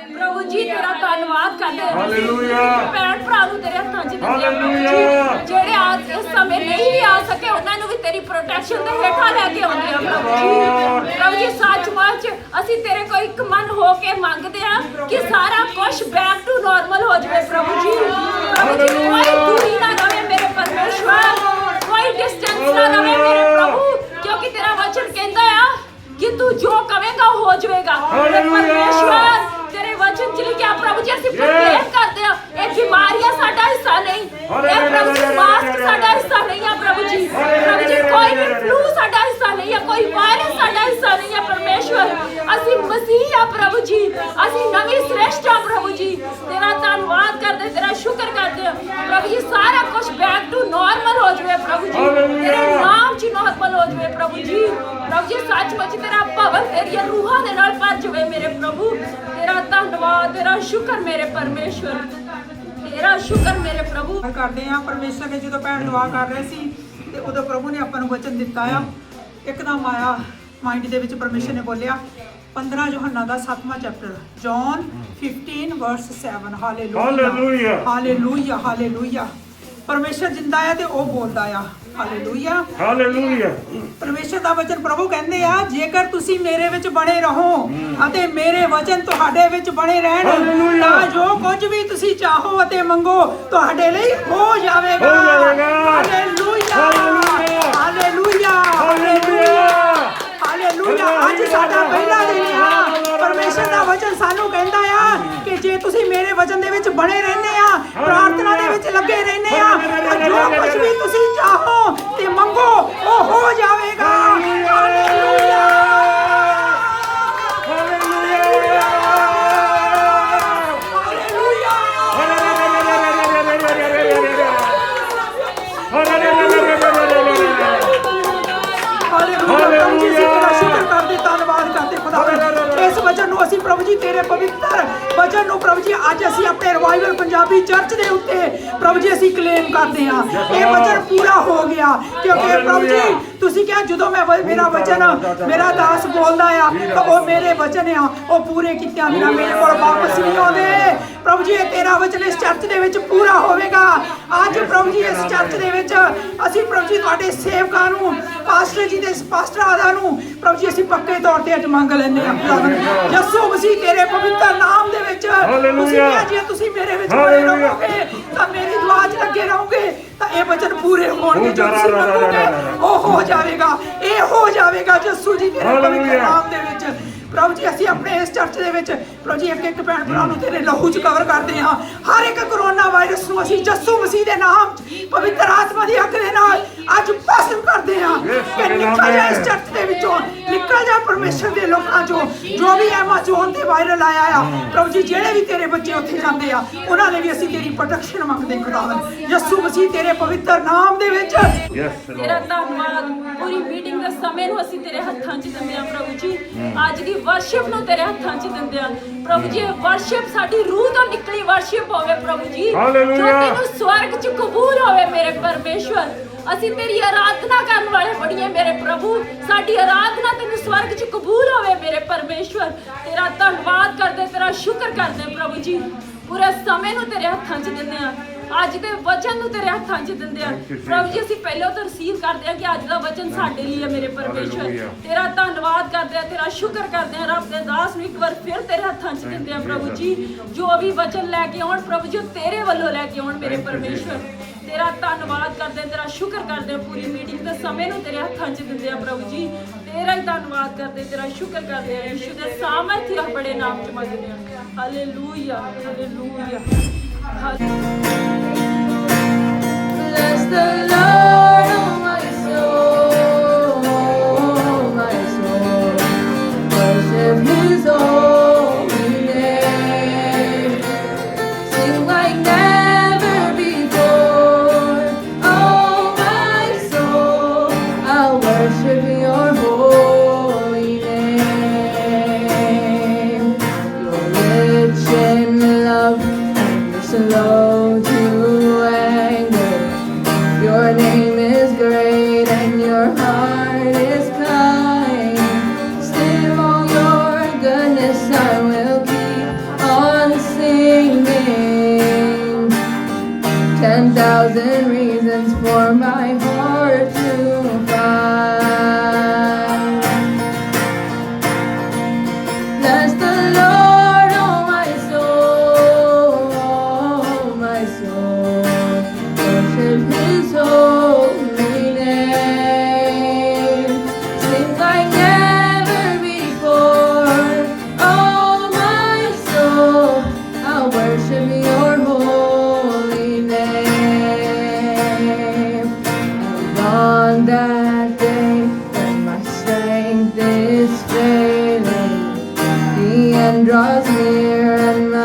प्रभु जी तेरा धन्नवाद करते हैं हालेलुया भैन भरा ਨੂੰ तेरे ਹੱਥਾਂ 'ਚ ਦਿੰਦੇ ਆ ਹਾਲੇਲੂਇਆ ਜਿਹੜੇ ਅੱਜ ਇਸ ਸਮੇਂ ਨਹੀਂ ਵੀ ਆ ਸਕੇ ਉਹਨਾਂ ਨੂੰ ਵੀ ਤੇਰੀ ਪ੍ਰੋਟੈਕਸ਼ਨ ਦੇ ਹੇਠਾਂ ਲੈ ਕੇ ਆਉਂਦੇ ਆ ਪ੍ਰਭੂ ਜੀ ਸੱਚਮੁੱਚ ਅਸੀਂ ਤੇਰੇ ਕੋਲ ਇੱਕ ਮਨ ਹੋ ਕੇ ਮੰਗਦੇ ਆ ਕਿ ਸਾਰਾ ਕੁਝ ਬੈਕ ਟੂ ਨਾਰਮਲ ਹੋ ਜਾਵੇ ਪ੍ਰਭੂ ਜੀ ਕੋਈ ਦੂਰੀ ਨਾ ਰਵੇ ਮੇਰੇ ਪਰਮੇਸ਼ਵਰ ਕੋਈ ਡਿਸਟੈਂਸ ਨਾ ਰਵੇ ਮੇਰੇ ਪ੍ਰਭੂ ਕਿਉਂਕਿ ਤੇਰਾ ਵਚਨ ਕਹਿੰਦਾ ਆ कि तू जो कहेगा हो जाएगा परमेश्वर तेरे वचन च लिखा प्रभु जी ਅਸੀਂ ਪ੍ਰੇਰ ਕਰਦੇ ਆ ਇਹ ਬਿਮਾਰੀਆਂ ਸਾਡਾ ਹਿੱਸਾ ਨਹੀਂ ਇਹ ਪ੍ਰਭੂ ਜੀ ਮਾਸਕ ਸਾਡਾ ਹਿੱਸਾ ਨਹੀਂ ਆ ਪ੍ਰਭੂ ਜੀ ਕੋਈ ਵੀ ਫਲੂ ਸਾਡਾ ਹਿੱਸਾ ਨਹੀਂ ਆ ਕੋਈ ਵਾਇਰਸ ਸਾਡਾ ਹਿੱਸਾ ਨਹੀਂ ਆ ਪਰਮੇਸ਼ਵਰ ਅਸੀਂ ਮਸੀਹ ਆ ਪ੍ਰਭੂ ਜੀ ਅਸੀਂ ਨਵੀਂ ਸ੍ਰੇਸ਼ਟ ਆ ਪ੍ਰਭੂ ਜੀ ਤੇਰਾ ਧੰਨਵਾਦ ਕਰਦੇ ਤੇਰਾ ਸ਼ੁਕਰ ਕਰਦੇ ਆ ਪ੍ਰਭੂ ਜੀ ਸਾਰਾ ਕੁਝ ਬੈਕ ਟੂ ਨਾਰਮਲ ਹੋ ਜਾਵੇ ਪ੍ਰਭੂ ਜੀ ਤੇਰੇ ਨਾਮ 'ਚ ਨਾਰਮਲ ਹੋ ਜਾਵੇ ਪ੍ਰਭੂ ਜੀ ਸੱਚਮੁੱਚ ਤੇਰਾ ਭਵਨ ਤੇਰੀਆਂ ਰੂਹਾਂ ਦੇ ਨਾਲ ਭਰ ਜਾਵੇ ਮੇਰੇ ਪ੍ਰਭੂ ਤੇਰਾ ਧੰਨਵਾਦ ਤੇਰਾ ਸ਼ੁਕਰ ਮੇਰੇ ਪਰਮੇਸ਼ਵਰ ਤੇਰਾ ਸ਼ੁਕਰ ਮੇਰੇ ਪ੍ਰਭੂ ਕਰਦੇ ਆ ਪਰਮੇਸ਼ਰ ਨੇ ਜਦੋਂ ਭੈਣ ਦੁਆ ਕਰ ਰਹੇ ਸੀ ਤੇ ਉਦੋਂ ਪ੍ਰਭੂ ਨੇ ਆਪਾਂ ਨੂੰ ਵਚਨ ਦਿੱਤਾ ਆ ਇੱਕਦਮ ਆਇਆ ਮਾਈਂਡ ਦੇ ਵਿੱਚ ਪਰਮੇਸ਼ਰ ਨੇ ਬੋਲਿਆ 15 ਯੋਹੰਨਾ ਦਾ 7ਵਾਂ ਚੈਪਟਰ ਜੌਨ 15 ਵਰਸ 7 ਹਾਲੇਲੂਇਆ ਹਾਲੇਲੂਇਆ ਹਾਲੇਲੂਇਆ ਪਰਮੇਸ਼ਰ ਜਿੰਦਾ ਆ ਤੇ ਉਹ ਬੋਲਦਾ ਆ ਹਾਲੇਲੂਇਆ ਹਾਲੇਲੂਇਆ ਪਰਮੇਸ਼ਰ ਦਾ ਵਚਨ ਪ੍ਰਭੂ ਕਹਿੰਦੇ ਆ ਜੇਕਰ ਤੁਸੀਂ ਮੇਰੇ ਵਿੱਚ ਬਣੇ ਰਹੋ ਅਤੇ ਮੇਰੇ ਵਚਨ ਤੁਹਾਡੇ ਵਿੱਚ ਬਣੇ ਰਹਿਣ ਤਾਂ ਜੋ ਕੁਝ ਵੀ ਤੁਸੀਂ ਚਾਹੋ ਅਤੇ ਮੰਗੋ ਤੁਹਾਡੇ ਲਈ ਹੋ ਜਾਵੇਗਾ ਹਾਲੇਲੂਇਆ ਹਾਲੇਲੂਇਆ ਹਾਲੇਲੂਇਆ ਹਾਲੇਲੂਇਆ ਅੱਜ ਸਾਡਾ ਪਹਿਲਾ ਦਿਨ ਆ ਪਰਮੇਸ਼ਰ ਦਾ ਵਚਨ ਸਾਨੂੰ ਕਹਿੰਦਾ ਆ ਕਿ ਜੇ ਤੁਸੀਂ ਮੇਰੇ ਵਚਨ ਦੇ ਵਿੱਚ ਬਣੇ ਰਹਿੰਦੇ ਆ ਪ੍ਰਾਰਥਨਾ ਦੇ ਵਿੱਚ ਲੱਗੇ ਰਹਿੰਦੇ ਆ ਤਾਂ ਜੋ ਕੁਝ ਵੀ ਤੁਸੀਂ ਚਾਹੋ ਤੇ ਮੰਗੋ ਉਹ ਹੋ ਜਾਵੇਗਾ ਹਾਲੇਲੂਇਆ ਹਾਲੇਲੂਇਆ ਇਸ ਵਚਨ ਨੂੰ ਅਸੀਂ ਪ੍ਰਭੂ ਜੀ ਤੇਰੇ ਪਵਿੱਤਰ ਵਚਨ ਨੂੰ ਪ੍ਰਭੂ ਜੀ ਅੱਜ ਅਸੀਂ ਆਪਣੇ ਰਿਵਾਈਵਲ ਪੰਜਾਬੀ ਚਰਚ ਦੇ ਉੱਤੇ ਪ੍ਰਭੂ ਜੀ ਅਸੀਂ ਕਲੇਮ ਕਰਦੇ ਹਾਂ ਇਹ ਵਚਨ ਪੂਰਾ ਹੋ ਗਿਆ ਕਿਉਂਕਿ ਪ੍ਰਭੂ ਜੀ ਤੁਸੀਂ ਕਿਹਾ ਜਦੋਂ ਮੈਂ ਮੇਰਾ ਵਚਨ ਮੇਰਾ ਦਾਸ ਬੋਲਦਾ ਆ ਤਾਂ ਉਹ ਮੇਰੇ ਵਚਨ ਆ ਉਹ ਪੂਰੇ ਕੀਤਿਆਂ ਬਿਨਾਂ ਮੇਰੇ ਕੋਲ ਵਾਪਸ ਨਹੀਂ ਆਉਂਦੇ ਪ੍ਰਭੂ ਜੀ ਤੇਰਾ ਵਚਨ ਇਸ ਚਰਚ ਦੇ ਵਿੱਚ ਪੂਰਾ ਹੋਵੇਗਾ ਅੱਜ ਪ੍ਰਭੂ ਜੀ ਇਸ ਚਰਚ ਦੇ ਵਿੱਚ ਅਸੀਂ ਪ੍ਰਭੂ ਜੀ ਤੁਹਾਡੇ ਸੇਵਕਾਂ ਨੂੰ ਪਾਸਟਰ ਜੀ ਦੇ ਪਾਸਟਰ ਆਦਾ ਨੂੰ ਪ੍ਰਭੂ ਜੀ ਅਸੀਂ ਪੱਕੇ ਤੌਰ ਤੇ ਅੱਜ ਮੰਗ ਲੈਂਦੇ ਹਾਂ ਯਿਸੂ ਮਸੀਹ ਤੇਰੇ ਪਵਿੱਤਰ ਨਾਮ ਦੇ ਵਿੱਚ ਤੁਸੀਂ ਕਿਹਾ ਜੇ ਤੁਸੀਂ ਮੇਰੇ ਵਿੱਚ ਬਣੇ ਰਹੋਗੇ ਤਾਂ ਮੇਰੀ ਦੁਆ 'ਚ ਲੱਗੇ ਰਹੋਗੇ ਤਾਂ ਇਹ ਵਚਨ ਪੂਰੇ ਹੋਣਗੇ ਜੋ ਤੁਸੀਂ ਮੰਗੋਗੇ ਉਹ ਹੋ ਜਾਵੇਗਾ ਇਹ ਹੋ ਜਾਵੇਗਾ ਯਿਸੂ ਜੀ ਤੇਰੇ ਪਵਿੱਤਰ ਨਾਮ ਦੇ ਵਿੱਚ ਪ੍ਰਭੂ ਜੀ ਅਸੀਂ ਆਪਣੇ ਇਸ ਚਰਚ ਦੇ ਵਿੱਚ ਪ੍ਰਭੂ ਜੀ ਇੱਕ ਭੈਣ ਭਰਾ ਨੂੰ ਤੇਰੇ ਲਹੂ 'ਚ ਕਵਰ ਕਰਦੇ ਹਾਂ ਹਰ ਇੱਕ ਕਰੋਨਾ ਵਾਇਰਸ ਨੂੰ ਅਸੀਂ ਯਿਸੂ ਮਸੀਹ ਦੇ ਨਾਮ 'ਚ ਪਵਿੱਤਰ ਆਤਮਾ ਦੀ ਅੱਗ ਦੇ ਨਾਲ ਅੱਜ ਭਸਮ ਕਰਦੇ ਹਾਂ ਕਿ ਨਿਕਲ ਜਾ ਇਸ ਚਰਚ ਦੇ ਵਿੱਚੋਂ ਨਿਕਲ ਜਾ ਪਰਮੇਸ਼ਰ ਦੇ ਲੋਕਾਂ 'ਚੋਂ ਜੋ ਵੀ ਐਮਾਜ਼ੋਨ ਤੇ ਵਾਇਰਲ ਆਇਆ ਆ ਪ੍ਰਭੂ ਜੀ ਜਿਹੜੇ ਵੀ ਤੇਰੇ ਬੱਚੇ ਉੱਥੇ ਜਾਂਦੇ ਆ ਉਹਨਾਂ ਲਈ ਵੀ ਅਸੀਂ ਤੇਰੀ ਪ੍ਰੋਟੈਕਸ਼ਨ ਮੰਗਦੇ ਖੁਦਾਵੰਦ ਯਿਸੂ ਮਸੀਹ ਤੇਰੇ ਪਵਿੱਤਰ ਨਾਮ ਦੇ ਵਿੱਚ ਤੇਰਾ ਧੰਨਵਾਦ ਪੂਰੀ ਮੀਟਿੰਗ ਦੇ ਸਮੇਂ ਨੂੰ ਅਸੀਂ ਤੇਰੇ ਹੱਥਾਂ 'ਚ ਦਿੰਦੇ ਹਾਂ ਪ੍ਰਭੂ ਜੀ ਅੱਜ ਦੀ ਵਰਸ਼ਿਪ ਨੂੰ ਤੇਰੇ ਹੱਥਾਂ 'ਚ ਦਿੰਦੇ ਆ ਪ੍ਰਭੂ ਜੀ ਵਰਸ਼ਿਪ ਸਾਡੀ ਰੂਹ ਤੋਂ ਨਿਕਲੀ ਵਰਸ਼ਿਪ ਹੋਵੇ ਪ੍ਰਭੂ ਜੀ ਜੋ ਤੈਨੂੰ ਸਵਰਗ 'ਚ ਕਬੂਲ ਹੋਵੇ ਮੇਰੇ ਪਰਮੇਸ਼ਵਰ ਅਸੀਂ ਤੇਰੀ ਆਰਾਧਨਾ ਕਰਨ ਵਾਲੇ ਬੜੀਏ ਮੇਰੇ ਪ੍ਰਭੂ ਸਾਡੀ ਆਰਾਧਨਾ ਤੈਨੂੰ ਸਵਰਗ 'ਚ ਕਬੂਲ ਹੋਵੇ ਮੇਰੇ ਪਰਮੇਸ਼ਵਰ ਤੇਰਾ ਧੰਨਵਾਦ ਕਰਦੇ ਤੇਰਾ ਸ਼ੁਕਰ ਕਰਦੇ ਪ੍ਰਭੂ ਜੀ ਪੂਰੇ ਸਮੇਂ ਨੂੰ ਤੇਰੇ ਹੱਥਾਂ 'ਚ ਦਿੰਦੇ ਆ ਅੱਜ ਦੇ ਵਚਨ ਨੂੰ ਤੇਰੇ ਹੱਥਾਂ 'ਚ ਦਿੰਦੇ ਆ ਪ੍ਰਭੂ ਜੀ ਅਸੀਂ ਪਹਿਲਾਂ ਤੋਂ ਰਿਸੀਵ ਕਰਦੇ ਆ ਕਿ ਅੱਜ ਦਾ ਵਚਨ ਸਾਡੇ ਲਈ ਹੈ ਮੇਰੇ ਪਰਮੇਸ਼ਵਰ ਤੇਰਾ ਧੰਨਵਾਦ ਕਰਦੇ ਆ ਤੇਰਾ ਸ਼ੁਕਰ ਕਰਦੇ ਆ ਰੱਬ ਦੇ ਦਾਸ ਨੂੰ ਇੱਕ ਵਾਰ ਫਿਰ ਤੇਰੇ ਹੱਥਾਂ 'ਚ ਦਿੰਦੇ ਆ ਪ੍ਰਭੂ ਜੀ ਜੋ ਵੀ ਵਚਨ ਲੈ ਕੇ ਆਉਣ ਪ੍ਰਭੂ ਜੀ ਤੇਰੇ ਵੱਲੋਂ ਲੈ ਕੇ ਆਉਣ ਮੇਰੇ ਪਰਮੇਸ਼ਵਰ ਤੇਰਾ ਧੰਨਵਾਦ ਕਰਦੇ ਤੇਰਾ ਸ਼ੁਕਰ ਕਰਦੇ ਪੂਰੀ ਮੀਟਿੰਗ ਦੇ ਸਮੇਂ ਨੂੰ ਤੇਰੇ ਹੱਥਾਂ 'ਚ ਦਿੰਦੇ ਆ ਪ੍ਰਭੂ ਜੀ ਤੇਰਾ ਹੀ ਧੰਨਵਾਦ ਕਰਦੇ ਤੇਰਾ ਸ਼ੁਕਰ ਕਰਦੇ ਆ ਯਿਸੂ ਦੇ ਸਾਮਰਥ ਔਰ ਬੜੇ ਨਾਮ 'ਚ ਮੰਗਦੇ ਆ hallelujah hallelujah Bless the Lord, oh my soul, worship His holy name. Sing like never before, oh my soul, I'll worship Your holy name. You're rich in love and you're slow to anger. Your name is great and your heart is kind. Still all your goodness I will keep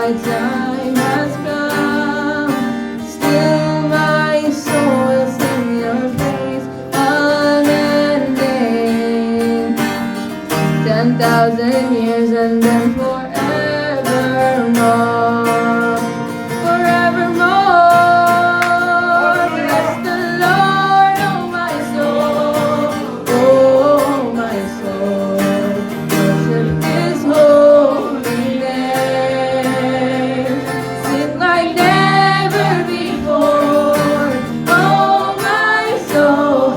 my time has come. Still my soul will sing your praise unending. 10,000 years and then forevermore. Forevermore. Bless the Lord, oh my soul. Oh my soul. Worship His holy name. Sing like never before. Oh my soul.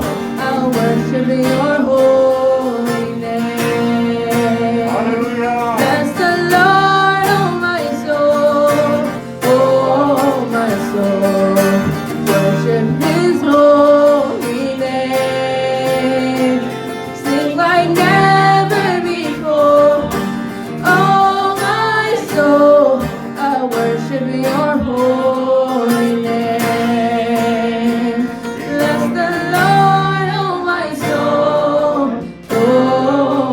I'll worship your holy name. Bless the Lord, oh my soul. Oh my soul. Worship His holy name. Sing like never before. Oh my soul. I worship your holy name. Bless the Lord, oh my soul. Oh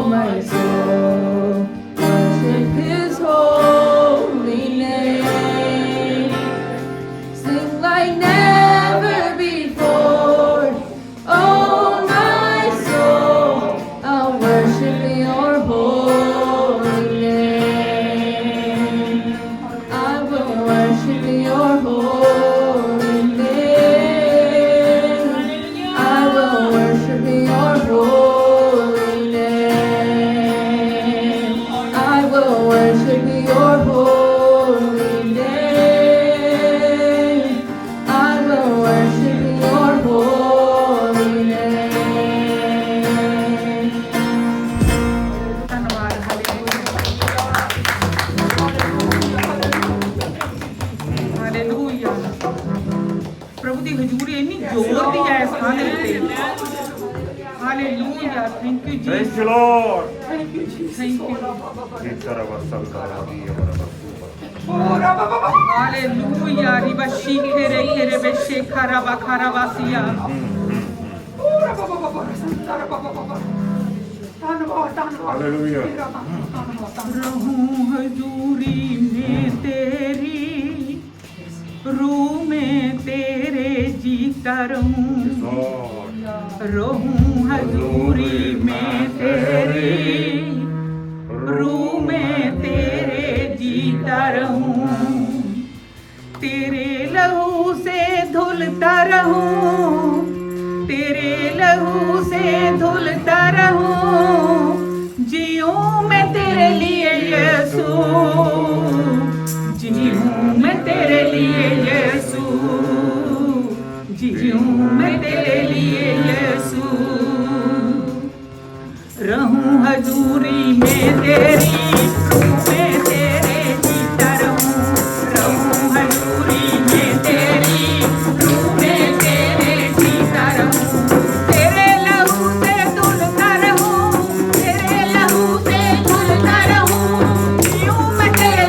my soul. Worship His holy name. Sing like never before. Oh my soul. I'll worship your holy name. I will worship your holy name. I will worship your holy name. I will worship your holy name. I will worship your holy name. ਧੰਨਵਾਦ hallelujah ਪ੍ਰਭੂ ਦੀ ਹਜ਼ੂਰੀ ਇੰਨੀ ਜ਼ੋਰ ਦੀ ਹੈ ਇਸ ਥਾਂ ਦੇ ਉੱਤੇ ਹਾਲੇਲੂਇਆ ਥੈਂਕ ਯੂ ਜੀ Thank you, Lord. Thank you ਜੀ thank you hallelujah ਰਿਬਸ਼ੀ Kheri Kheri ਬੇਸ਼ੇ ਖਾਰਾ ਬਖਾਰਾ ਵਾਸੀਆ Hallelujah. रहूं हजूरी में तेरी रूह में तेरे जीता रहूं Lord. रहूं हजूरी में तेरी रूह में तेरे जीता रहूं तेरे लहू से धुलता रहूं तेरे लहू से धुलता रहूं जीऊं मैं तेरे लिए यीशु जीऊं मैं तेरे लिए यीशु जीऊं मैं तेरे लिए यीशु रहूं हजूरी में तेरी रूह में तेरे जीता रहूं रहूं हजूरी में तेरी रूह में तेरे जीता रहूं तेरे लहू से धुलता रहूं तेरे लहू से धुलता रहूं जीऊं मैं तेरे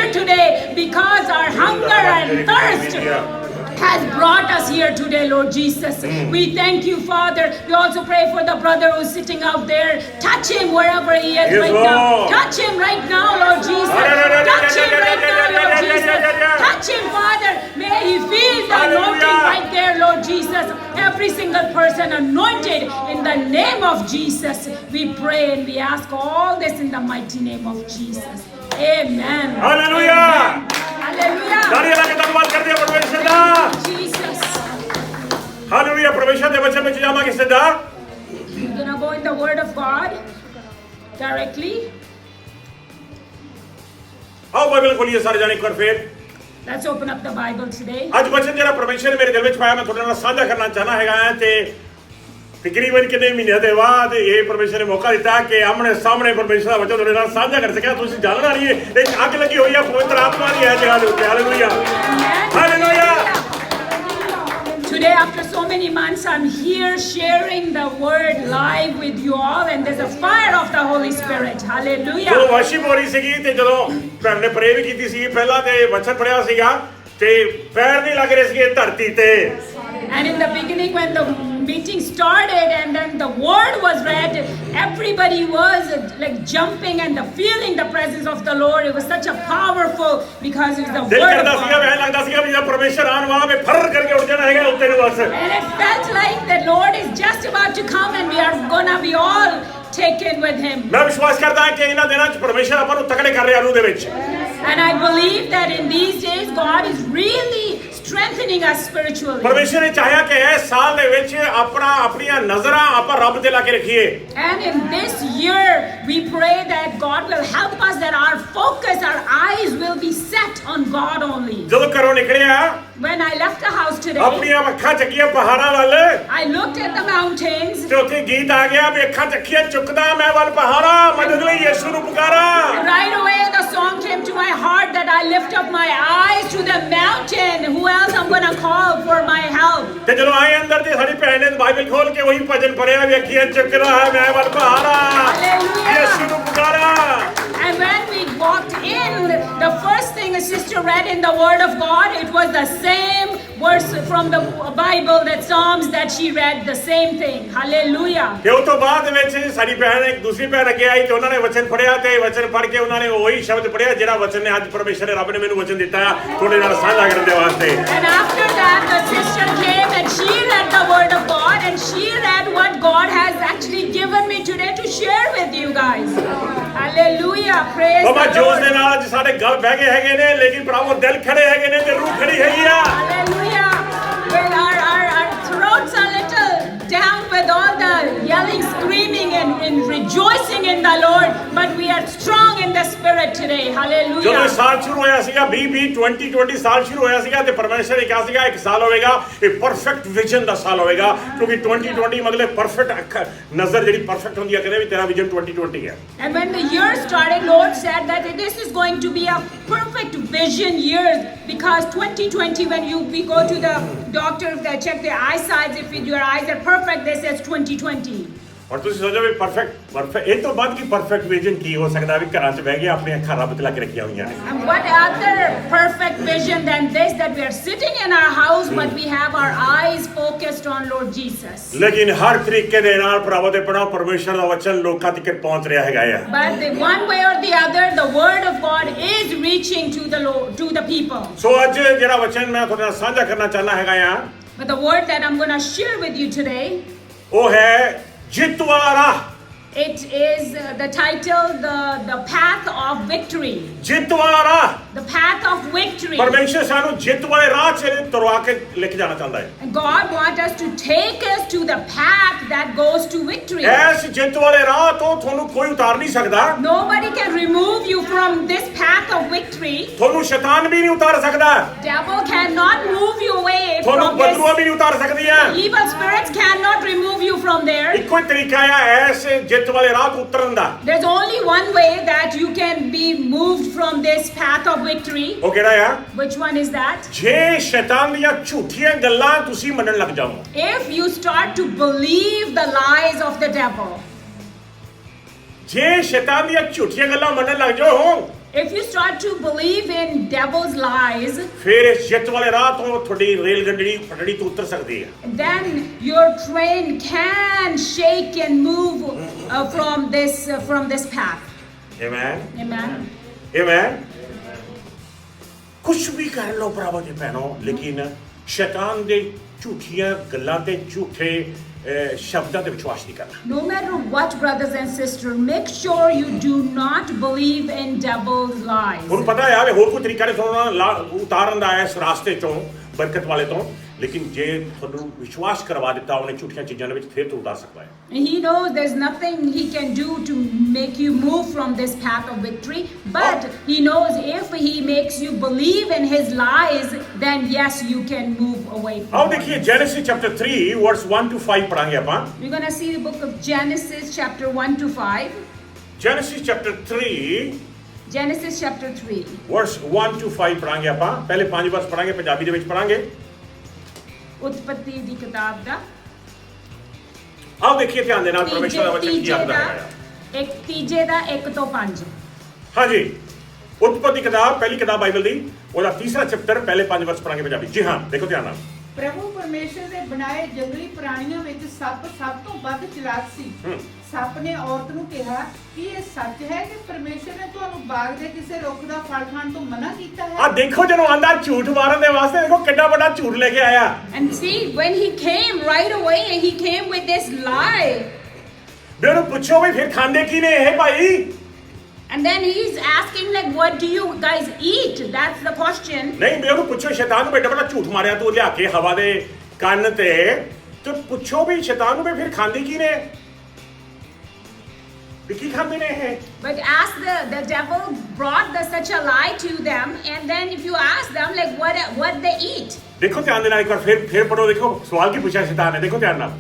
here today because our hunger and thirst has brought us here today, Lord Jesus. We thank you, Father. We also pray for the brother who's sitting out there. Touch him wherever he is Yes, right now. Lord. Touch him right now, Lord Jesus. Touch him right now, Lord Jesus. Touch him, Father. May he feel the anointing right there, Lord Jesus. Every single person anointed in the name of Jesus. We pray and we ask all this in the mighty name of Jesus. Amen. Hallelujah. Amen. Hallelujah. तालियां लगा के धन्यवाद करते हैं परमेश्वर का। Jesus. Hallelujah. परमेश्वर के वचन में जाएंगे सीधा। We're gonna go in the Word of God directly. आओ बाइबल खोलिए सारे जाने एक बार फिर। Let's open up the Bible today. ਅੱਜ वचन जरा परमेश्वर ने मेरे दिल ਵਿੱਚ ਪਾਇਆ ਮੈਂ ਤੁਹਾਡੇ ਨਾਲ ਸਾਂਝਾ ਕਰਨਾ ਚਾਹਨਾ ਹੈਗਾ ਤੇ ਤਕਰੀਬਨ ਕਿੰਨੇ ਮਹੀਨਿਆਂ ਦੇ ਬਾਅਦ ਇਹ ਪਰਮੇਸ਼ਰ ਨੇ ਮੌਕਾ ਦਿੱਤਾ ਕਿ ਆਮਣੇ ਸਾਹਮਣੇ ਪਰਮੇਸ਼ਰ ਦਾ ਵਚਨ ਤੁਹਾਡੇ ਨਾਲ ਸਾਂਝਾ ਕਰ ਸਕਿਆ ਤੁਸੀਂ ਜਾਣਨਾ ਨਹੀਂ ਇੱਕ ਅੱਗ ਲੱਗੀ ਹੋਈ ਹੈ ਪਵਿੱਤਰ ਆਤਮਾ ਦੀ ਹੈ ਜਗ੍ਹਾ ਦੇ ਉੱਤੇ hallelujah hallelujah Today, after so many months, I'm here sharing the word live with you all, and there's a fire of the Holy Spirit. Hallelujah. ਜਦੋਂ ਵਰਸ਼ਿਪ ਹੋ ਰਹੀ ਸੀਗੀ ਤੇ ਜਦੋਂ ਭੈਣ ਨੇ ਪ੍ਰੇ ਵੀ ਕੀਤੀ ਸੀ ਪਹਿਲਾਂ ਤੇ ਵਚਨ ਪੜਿਆ ਸੀਗਾ ਤੇ ਪੈਰ ਨਹੀਂ ਲੱਗ ਰਹੇ ਸੀਗੇ ਧਰਤੀ ਤੇ And in the beginning, when the meeting started and then the word was read, everybody was like jumping and feeling the presence of the Lord. It was such a powerful, because it's the ਦਿਲ word of ਕਰਦਾ ਸੀਗਾ God. Van ਲੱਗਦਾ ਸੀਗਾ ਵੀ ਜਦ ਪਰਮੇਸ਼ਰ ਆਣ ਵਾਲਾ ਵੇ ਫਰ ਕਰਕੇ ਉੱਡ ਜਾਣਾ ਹੈਗਾ ਉੱਤੇ ਨੂੰ ਬਸ And it felt like the Lord is just about to come and we are gonna be all taken with Him. ਮੈਂ ਵਿਸ਼ਵਾਸ ਕਰਦਾ ਹਾਂ ਕਿ ਇਹਨਾਂ ਦਿਨਾਂ 'ਚ ਪਰਮੇਸ਼ਰ ਆਪਾਂ ਨੂੰ ਤਕੜੇ ਕਰ ਰਿਹਾ ਨੂੰ ਦੇ ਵਿੱਚ And I believe that in these days, God is really strengthening us spiritually. ਪਰਮੇਸ਼ਰ ਨੇ ਚਾਹਿਆ ਕਿ ਇਸ ਸਾਲ ਦੇ ਵਿੱਚ ਆਪਣੀਆਂ ਨਜ਼ਰਾਂ ਆਪਾਂ ਰੱਬ ਤੇ ਲਾ ਕੇ ਰੱਖੀਏ And in this year, we pray that God will help us, that our focus, our eyes will be set on God only. ਜਦੋਂ ਘਰੋਂ ਨਿਕਲਿਆ When I left the house today, ਆਪਣੀਆਂ ਅੱਖਾਂ ਚੱਕੀਆਂ ਪਹਾੜਾਂ ਵੱਲ I looked at the mountains. ਤੇ ਉੱਥੇ ਗੀਤ ਆ ਗਿਆ ਵੀ ਅੱਖਾਂ ਚੱਕੀਆਂ ਚੁੱਕਦਾ ਮੈਂ ਵੱਲ ਪਹਾੜਾਂ ਮਦਦ ਲਈ ਯਿਸੂ ਨੂੰ ਪੁਕਾਰਾਂ And right away, the song came to my heart that I lift up my eyes to the mountain. Who else I'm going to call for my help? ਤੇ ਜਦੋਂ ਆਏ ਅੰਦਰ ਤੇ ਸਾਡੀ ਭੈਣ ਨੇ ਬਾਈਬਲ ਖੋਲ ਕੇ ਉਹੀ ਭਜਨ ਪੜਿਆ ਵੀ ਅੱਖੀਆਂ ਚੁੱਕਦਾ ਹੈ ਮੈਂ ਵੱਲ ਪਹਾੜਾਂ Hallelujah. ਯਿਸੂ ਨੂੰ ਪੁਕਾਰਾਂ And when we walked in, the first thing a sister read in the Word of God, it was the same verse from the Bible, that Psalms that she read, the same thing. Hallelujah. ਤੇ ਉਸ ਤੋਂ ਬਾਅਦ ਵਿੱਚ ਸਾਡੀ ਭੈਣ ਇੱਕ ਦੂਸਰੀ ਭੈਣ ਅੱਗੇ ਆਈ ਤੇ ਉਹਨਾਂ ਨੇ ਵਚਨ ਪੜਿਆ ਤੇ ਵਚਨ ਪੜ੍ਹ ਕੇ ਉਹਨਾਂ ਨੇ ਉਹੀ ਸ਼ਬਦ ਪੜਿਆ ਜਿਹੜਾ ਵਚਨ ਨੇ ਅੱਜ ਪਰਮੇਸ਼ਰ ਨੇ ਰੱਬ ਨੇ ਮੈਨੂੰ ਵਚਨ ਦਿੱਤਾ ਤੁਹਾਡੇ ਨਾਲ ਸਾਂਝਾ ਕਰਨ ਦੇ ਵਾਸਤੇ And after that, the sister came and she read the Word of God, and she read what God has actually given me today to share with you guys. Hallelujah. Praise Baba the ਜੋਸ਼ ਦੇ Lord. ਨਾਲ ਅੱਜ ਸਾਡੇ ਗਲ ਬਹਿ ਗਏ ਹੈਗੇ ਨੇ ਲੇਕਿਨ ਭਰਾਵੋ ਦਿਲ ਖੜੇ ਹੈਗੇ ਨੇ ਤੇ ਰੂਹ ਖੜੀ ਹੈਗੀ ਆ Hallelujah. Well, our throats are little down with all the yelling, screaming, and rejoicing in the Lord, but we are strong in the Spirit today. ਜਦੋਂ Hallelujah. ਇਹ ਸਾਲ ਸ਼ੁਰੂ ਹੋਇਆ ਸੀਗਾ 2020 ਸਾਲ ਸ਼ੁਰੂ ਹੋਇਆ ਸੀਗਾ ਤੇ ਪਰਮੇਸ਼ਰ ਨੇ ਕਿਹਾ ਸੀਗਾ ਇੱਕ ਸਾਲ ਹੋਵੇਗਾ ਇਹ ਪਰਫੈਕਟ ਵਿਜ਼ਨ ਦਾ ਸਾਲ ਹੋਵੇਗਾ ਕਿਉਂਕਿ 2020 ਮਤਲਬ ਪਰਫੈਕਟ ਨਜ਼ਰ ਜਿਹੜੀ ਪਰਫੈਕਟ ਹੁੰਦੀ ਹੈ ਕਹਿੰਦੇ ਵੀ ਤੇਰਾ ਵਿਜ਼ਨ 2020 ਹੈ And when the year started, Lord said that this is going to be a perfect vision year, because 2020, when we go to the doctor, if they check their eyesight, if your eyes are perfect, they says 2020. ਔਰ ਤੁਸੀਂ ਸੋਚੋ ਵੀ perfect ਇਹ ਤੋਂ ਬਾਅਦ ਕੀ perfect vision ਕੀ ਹੋ ਸਕਦਾ ਵੀ ਘਰਾਂ 'ਚ ਬਹਿ ਕੇ ਆਪਣੀਆਂ ਅੱਖਾਂ ਰੱਬ ਤੇ ਲਾ ਕੇ ਰੱਖੀਆਂ ਹੋਈਆਂ ਨੇ And what other perfect vision than this, that we are sitting in our house, but we have our eyes focused on Lord Jesus. ਲੇਕਿਨ ਹਰ ਤਰੀਕੇ ਦੇ ਨਾਲ ਭਰਾਵੋ ਤੇ ਪੜਾਓ ਪਰਮੇਸ਼ਰ ਦਾ ਵਚਨ ਲੋਕਾਂ ਤੱਕ ਪਹੁੰਚ ਰਿਹਾ ਹੈਗਾ ਆ But one way or the other, the word of God is reaching to the Lord, to the people. ਸੋ ਅੱਜ ਜਿਹੜਾ ਵਚਨ ਮੈਂ ਤੁਹਾਡੇ ਨਾਲ ਸਾਂਝਾ ਕਰਨਾ ਚਾਹਨਾ ਹੈਗਾ ਆ But the word that I'm going to share with you today, ਉਹ ਹੈ ਜਿੱਤ ਵਾਲਾ ਰਾਹ it is the title, the path of victory. ਜਿੱਤ ਵਾਲਾ ਰਾਹ The path of victory. ਪਰਮੇਸ਼ਰ ਸਾਨੂੰ ਜਿੱਤ ਵਾਲੇ ਰਾਹ 'ਚ ਤੁਰਵਾ ਕੇ ਲੈ ਕੇ ਜਾਣਾ ਚਾਹੁੰਦਾ ਹੈ And God wants us to take us to the path that goes to victory. ਇਸ ਜਿੱਤ ਵਾਲੇ ਰਾਹ ਤੋਂ ਤੁਹਾਨੂੰ ਕੋਈ ਉਤਾਰ ਨਹੀਂ ਸਕਦਾ Nobody can remove you from this path of victory. ਤੁਹਾਨੂੰ ਸ਼ੈਤਾਨ ਵੀ ਨਹੀਂ ਉਤਾਰ ਸਕਦਾ Devil cannot move you away ਤੁਹਾਨੂੰ from ਬਦਲੂਆ this. ਵੀ ਨਹੀਂ ਉਤਾਰ ਸਕਦੀ ਹੈ Evil spirits cannot remove you from there. ਇੱਕੋ ਹੀ ਤਰੀਕਾ ਆ ਇਸ ਜਿੱਤ ਵਾਲੇ ਰਾਹ ਤੋਂ ਉਤਰਨ ਦਾ There's only one way that you can be moved from this path of victory. ਉਹ ਕਿਹੜਾ ਆ Which one is that? ਜੇ ਸ਼ੈਤਾਨ ਦੀਆਂ ਝੂਠੀਆਂ ਗੱਲਾਂ ਤੁਸੀਂ ਮੰਨਣ ਲੱਗ ਜਾਓ If you start to believe the lies of the devil. ਜੇ ਸ਼ੈਤਾਨ ਦੀਆਂ ਝੂਠੀਆਂ ਗੱਲਾਂ ਮੰਨਣ ਲੱਗ ਜਾਓ If you start to believe in devil's lies, ਫਿਰ ਇਸ ਜਿੱਤ ਵਾਲੇ ਰਾਹ ਤੋਂ ਤੁਹਾਡੀ ਰੇਲ ਗੱਡੀ ਪਟੜੀ ਤੋਂ ਉਤਰ ਸਕਦੀ ਹੈ। then your train can shake and move from this path. Amen Amen. Amen. ਕੁਛ ਵੀ ਕਰ ਲਓ ਭਰਾਵੋ ਜੀ ਭੈਣੋ, ਲੇਕਿਨ ਸ਼ੈਤਾਨ ਦੇ ਝੂਠੀਆਂ ਗੱਲਾਂ ਤੇ ਝੂਠੇ ਸ਼ਬਦਾਂ ਤੇ ਵਿਸ਼ਵਾਸ ਨਹੀਂ ਕਰਨਾ। No matter what, brothers and sisters, make sure you do not believe in devil's lies. ਹੁਣ ਪਤਾ ਹੈ ਹੋਰ ਕੋਈ ਤਰੀਕਾ ਨਹੀਂ ਤੁਹਾਨੂੰ ਉਤਾਰਨ ਦਾ ਇਸ ਰਾਸਤੇ ਚੋਂ ਬਰਕਤ ਵਾਲੇ ਤੋਂ, ਲੇਕਿਨ ਜੇ ਤੁਹਾਨੂੰ ਵਿਸ਼ਵਾਸ ਕਰਵਾ ਦਿੱਤਾ ਉਹਨੇ ਝੂਠੀਆਂ ਚੀਜ਼ਾਂ ਦੇ ਵਿੱਚ, ਫਿਰ ਤੋਂ ਉਤਾਰ ਸਕਦਾ ਹੈ। He knows there's nothing he can do to make you move from this path of victory, but he knows if he makes you believe in his lies, then yes, you can move away ਆਓ from ਦੇਖੀਏ it. Genesis chapter 3 verse 1 to 5 ਪੜਾਂਗੇ ਆਪਾਂ। We're going to see the book of Genesis chapter 1 to 5. Genesis chapter 3 Genesis chapter 3. Verse 1 to 5 ਪੜਾਂਗੇ ਆਪਾਂ। ਪਹਿਲੇ 5 ਵਰਸ ਪੜਾਂਗੇ, ਪੰਜਾਬੀ ਦੇ ਵਿੱਚ ਪੜਾਂਗੇ। ਉਤਪਤੀ ਦੀ ਕਿਤਾਬ ਦਾ ਆਓ ਦੇਖੀਏ ਧਿਆਨ ਦੇ ਨਾਲ ਪਰਮੇਸ਼ਰ ਦਾ ਵਚਨ ਕੀ ਆਖਦਾ ਹੈ। ਇੱਕ ਤੀਜੇ ਦਾ 1 ਤੋਂ 5। ਹਾਂਜੀ, ਉਤਪਤੀ ਕਿਤਾਬ ਪਹਿਲੀ ਕਿਤਾਬ ਬਾਈਬਲ ਦੀ, ਉਹਦਾ ਤੀਸਰਾ ਚੈਪਟਰ ਪਹਿਲੇ 5 ਵਰਸ ਪੜਾਂਗੇ ਪੰਜਾਬੀ। ਜੀ ਹਾਂ, ਦੇਖੋ ਧਿਆਨ ਨਾਲ। ਪ੍ਰਭੂ ਪਰਮੇਸ਼ਰ ਦੇ ਬਣਾਏ ਜੰਗਲੀ ਪ੍ਰਾਣੀਆਂ ਵਿੱਚ ਸੱਪ ਸਭ ਤੋਂ ਵੱਧ ਚਲਾਕ ਸੀ। ਸੱਪ ਨੇ ਔਰਤ ਨੂੰ ਕਿਹਾ ਕਿ ਇਹ ਸੱਚ ਹੈ ਕਿ ਪਰਮੇਸ਼ਰ ਨੇ ਤੁਹਾਨੂੰ ਬਾਗ ਦੇ ਕਿਸੇ ਰੁੱਖ ਦਾ ਫਲ ਖਾਣ ਤੋਂ ਮਨਾ ਕੀਤਾ ਹੈ। ਆ ਦੇਖੋ ਜਦੋਂ ਆਂਦਾ ਝੂਠ ਮਾਰਨ ਦੇ ਵਾਸਤੇ, ਦੇਖੋ ਕਿੰਨਾ ਵੱਡਾ ਝੂਠ ਲੈ ਕੇ ਆਇਆ। And see, when he came right away, he came with this lie. ਵੀ ਉਹਨੂੰ ਪੁੱਛੋ ਵੀ ਫਿਰ ਖਾਂਦੇ ਕੀ ਨੇ ਇਹ ਭਾਈ? And then he's asking like, what do you guys eat? That's the question. ਨਹੀਂ, ਵੀ ਉਹਨੂੰ ਪੁੱਛੋ ਸ਼ੈਤਾਨ ਨੂੰ ਬੇਟਾ ਬੜਾ ਝੂਠ ਮਾਰਿਆ ਤੂੰ ਲਿਆ ਕੇ ਹਵਾ ਦੇ ਕੰਨ ਤੇ ਪੁੱਛੋ ਵੀ ਸ਼ੈਤਾਨ ਨੂੰ ਵੀ ਫਿਰ ਖਾਂਦੇ ਕੀ ਨੇ? ਵੀ ਕੀ ਖਾਂਦੇ ਨੇ ਇਹ? But as the devil brought such a lie to them, and then if you ask them like what they eat. ਦੇਖੋ ਧਿਆਨ ਦੇ ਨਾਲ ਇੱਕ ਵਾਰ ਫਿਰ ਪੜੋ, ਦੇਖੋ ਸਵਾਲ ਕੀ ਪੁੱਛਿਆ ਸ਼ੈਤਾਨ ਨੇ, ਦੇਖੋ ਧਿਆਨ ਨਾਲ।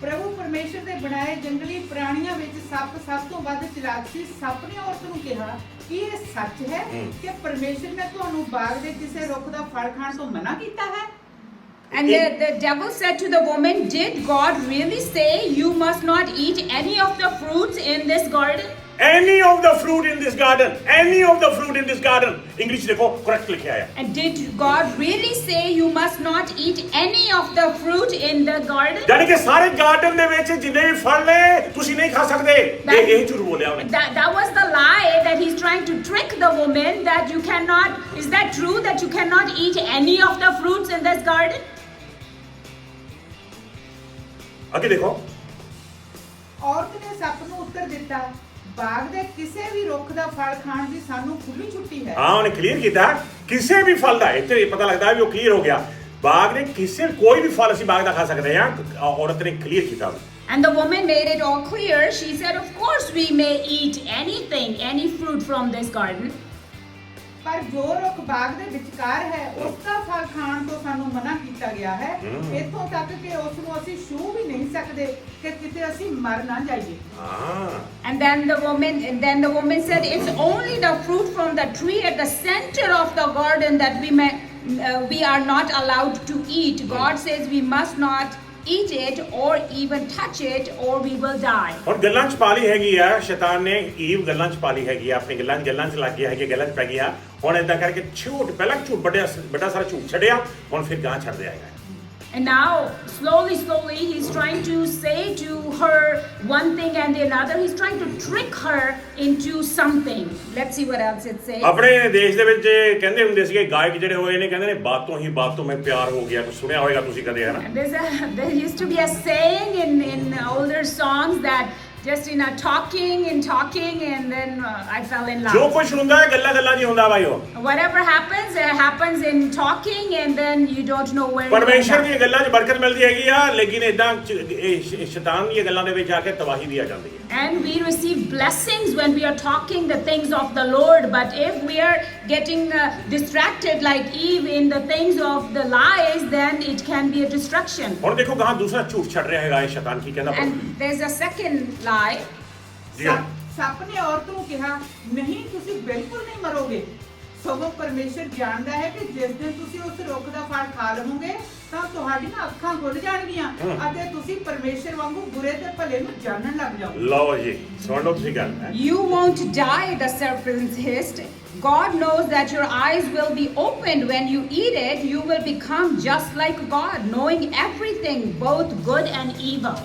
ਪ੍ਰਭੂ ਪਰਮੇਸ਼ਰ ਦੇ ਬਣਾਏ ਜੰਗਲੀ ਪ੍ਰਾਣੀਆਂ ਵਿੱਚ ਸੱਪ ਸਭ ਤੋਂ ਵੱਧ ਚਲਾਕ ਸੀ। ਸੱਪ ਨੇ ਔਰਤ ਨੂੰ ਕਿਹਾ ਕਿ ਇਹ ਸੱਚ ਹੈ ਕਿ ਪਰਮੇਸ਼ਰ ਨੇ ਤੁਹਾਨੂੰ ਬਾਗ ਦੇ ਕਿਸੇ ਰੁੱਖ ਦਾ ਫਲ ਖਾਣ ਤੋਂ ਮਨਾ ਕੀਤਾ ਹੈ। And the devil said to the woman, did God really say you must not eat any of the fruits in this garden? Any of the fruit in this garden, any of the fruit in this garden. English देखो correct लिखा है। And did God really say you must not eat any of the fruit in the garden? यानी कि सारे garden ਦੇ ਵਿੱਚ ਜਿੰਨੇ ਵੀ ਫਲ ਨੇ ਤੁਸੀਂ ਨਹੀਂ ਖਾ ਸਕਦੇ। ਇਹ ਝੂਠ ਬੋਲਿਆ ਉਹਨੇ। That was the lie that he's trying to trick the woman, that you cannot. Is that true that you cannot eat any of the fruits in this garden? ਅੱਗੇ ਦੇਖੋ। ਔਰਤ ਨੇ ਸੱਪ ਨੂੰ ਉੱਤਰ ਦਿੱਤਾ, ਬਾਗ ਦੇ ਕਿਸੇ ਵੀ ਰੁੱਖ ਦਾ ਫਲ ਖਾਣ ਦੀ ਸਾਨੂੰ ਖੁੱਲੀ ਛੁੱਟੀ ਹੈ। ਹਾਂ, ਉਹਨੇ ਕਲੀਅਰ ਕੀਤਾ ਕਿਸੇ ਵੀ ਫਲ ਦਾ। ਇੱਥੇ ਪਤਾ ਲੱਗਦਾ ਵੀ ਉਹ ਕਲੀਅਰ ਹੋ ਗਿਆ। ਬਾਗ ਦੇ ਕਿਸੇ ਕੋਈ ਵੀ ਫਲ ਅਸੀਂ ਬਾਗ ਦਾ ਖਾ ਸਕਦੇ ਹਾਂ। ਔਰਤ ਨੇ ਕਲੀਅਰ ਕੀਤਾ। And the woman made it all clear. She said, of course we may eat anything, any fruit from this garden. ਪਰ ਜੋ ਰੁੱਖ ਬਾਗ ਦੇ ਵਿਚਕਾਰ ਹੈ ਉਸ ਦਾ ਫਲ ਖਾਣ ਤੋਂ ਸਾਨੂੰ ਮਨਾ ਕੀਤਾ ਗਿਆ ਹੈ। ਇੱਥੋਂ ਤੱਕ ਕਿ ਉਸ ਨੂੰ ਅਸੀਂ ਛੂਹ ਵੀ ਨਹੀਂ ਸਕਦੇ ਕਿ ਕਿਤੇ ਅਸੀਂ ਮਰ ਨਾ ਜਾਈਏ। And then the woman said, it's only the fruit from the tree at the center of the garden that we are not allowed to eat. God says we must not eat it or even touch it or we will die. ਹੁਣ ਗੱਲਾਂ ਚ ਪਾ ਲਈ ਹੈਗੀ ਆ ਸ਼ੈਤਾਨ ਨੇ। Eve ਗੱਲਾਂ ਚ ਪਾ ਲਈ ਹੈਗੀ ਆ, ਆਪਣੀ ਗੱਲਾਂ ਚ ਲੱਗ ਗਿਆ ਹੈ ਕਿ ਗੱਲਾਂ ਚ ਪੈ ਗਿਆ। ਹੁਣ ਏਦਾਂ ਕਰਕੇ ਪਹਿਲਾਂ ਝੂਠ ਵੱਡਾ ਸਾਰਾ ਝੂਠ ਛੱਡਿਆ, ਹੁਣ ਫਿਰ ਗਾਂ ਛੱਡਦੇ ਆਏਗਾ। And now, slowly, he's trying to say to her one thing and the another. He's trying to trick her into something. Let's see what else it says. ਆਪਣੇ ਦੇਸ਼ ਦੇ ਵਿੱਚ ਕਹਿੰਦੇ ਹੁੰਦੇ ਸੀਗੇ ਗਾਇਕ ਜਿਹੜੇ ਹੋਏ ਨੇ, ਕਹਿੰਦੇ ਨੇ ਬਾਤੋਂ ਹੀ ਬਾਤੋਂ ਮੈਂ ਪਿਆਰ ਹੋ ਗਿਆ। ਸੁਣਿਆ ਹੋਵੇਗਾ ਤੁਸੀਂ ਕਦੇ, ਹੈ ਨਾ? There used to be a saying in older songs that just talking and then I fell in love. ਜੋ ਕੁਝ ਹੁੰਦਾ ਹੈ ਗੱਲਾਂ ਜੀ ਹੁੰਦਾ ਭਾਈ। ਉਹ Whatever happens, it happens in talking and then you don't know where. ਪਰਮੇਸ਼ਰ ਦੀਆਂ ਗੱਲਾਂ 'ਚ ਬਰਕਤ ਮਿਲਦੀ ਹੈਗੀ ਆ, ਲੇਕਿਨ ਇਦਾਂ ਸ਼ੈਤਾਨ ਦੀਆਂ ਗੱਲਾਂ ਦੇ ਵਿੱਚ ਆ ਕੇ ਤਬਾਹੀ ਦੀ ਆ ਜਾਂਦੀ ਹੈ। And we receive blessings when we are talking the things of the Lord, but if we are getting distracted like Eve in the things of the lies, then it can be a destruction. ਹੁਣ ਦੇਖੋ ਗਾਂ ਦੂਸਰਾ ਝੂਠ ਛੱਡ ਰਿਹਾ ਹੈਗਾ ਇਹ ਸ਼ੈਤਾਨ। ਕੀ ਕਹਿੰਦਾ? And there's a second lie. ਜੀ ਹਾਂ। ਸੱਪ ਨੇ ਔਰਤ ਨੂੰ ਕਿਹਾ, ਨਹੀਂ ਤੁਸੀਂ ਬਿਲਕੁਲ ਨਹੀਂ ਮਰੋਗੇ। ਸਗੋਂ ਪਰਮੇਸ਼ਰ ਜਾਣਦਾ ਹੈ ਕਿ ਜਿਸ ਦਿਨ ਤੁਸੀਂ ਉਸ ਰੁੱਖ ਦਾ ਫਲ ਖਾ ਲਵੋਗੇ ਤਾਂ ਤੁਹਾਡੀਆਂ ਅੱਖਾਂ ਖੁੱਲ ਜਾਣਗੀਆਂ ਅਤੇ ਤੁਸੀਂ ਪਰਮੇਸ਼ਰ ਵਾਂਗੂ ਬੁਰੇ ਤੇ ਭਲੇ ਨੂੰ ਜਾਣਨ ਲੱਗ ਜਾਓਗੇ। ਲਓ ਜੀ ਸੁਣ ਲਓ ਤੁਸੀਂ ਗੱਲ You won't die, the serpent hissed. God knows that your eyes will be opened when you eat it. You will become just like God, knowing everything, both good and evil.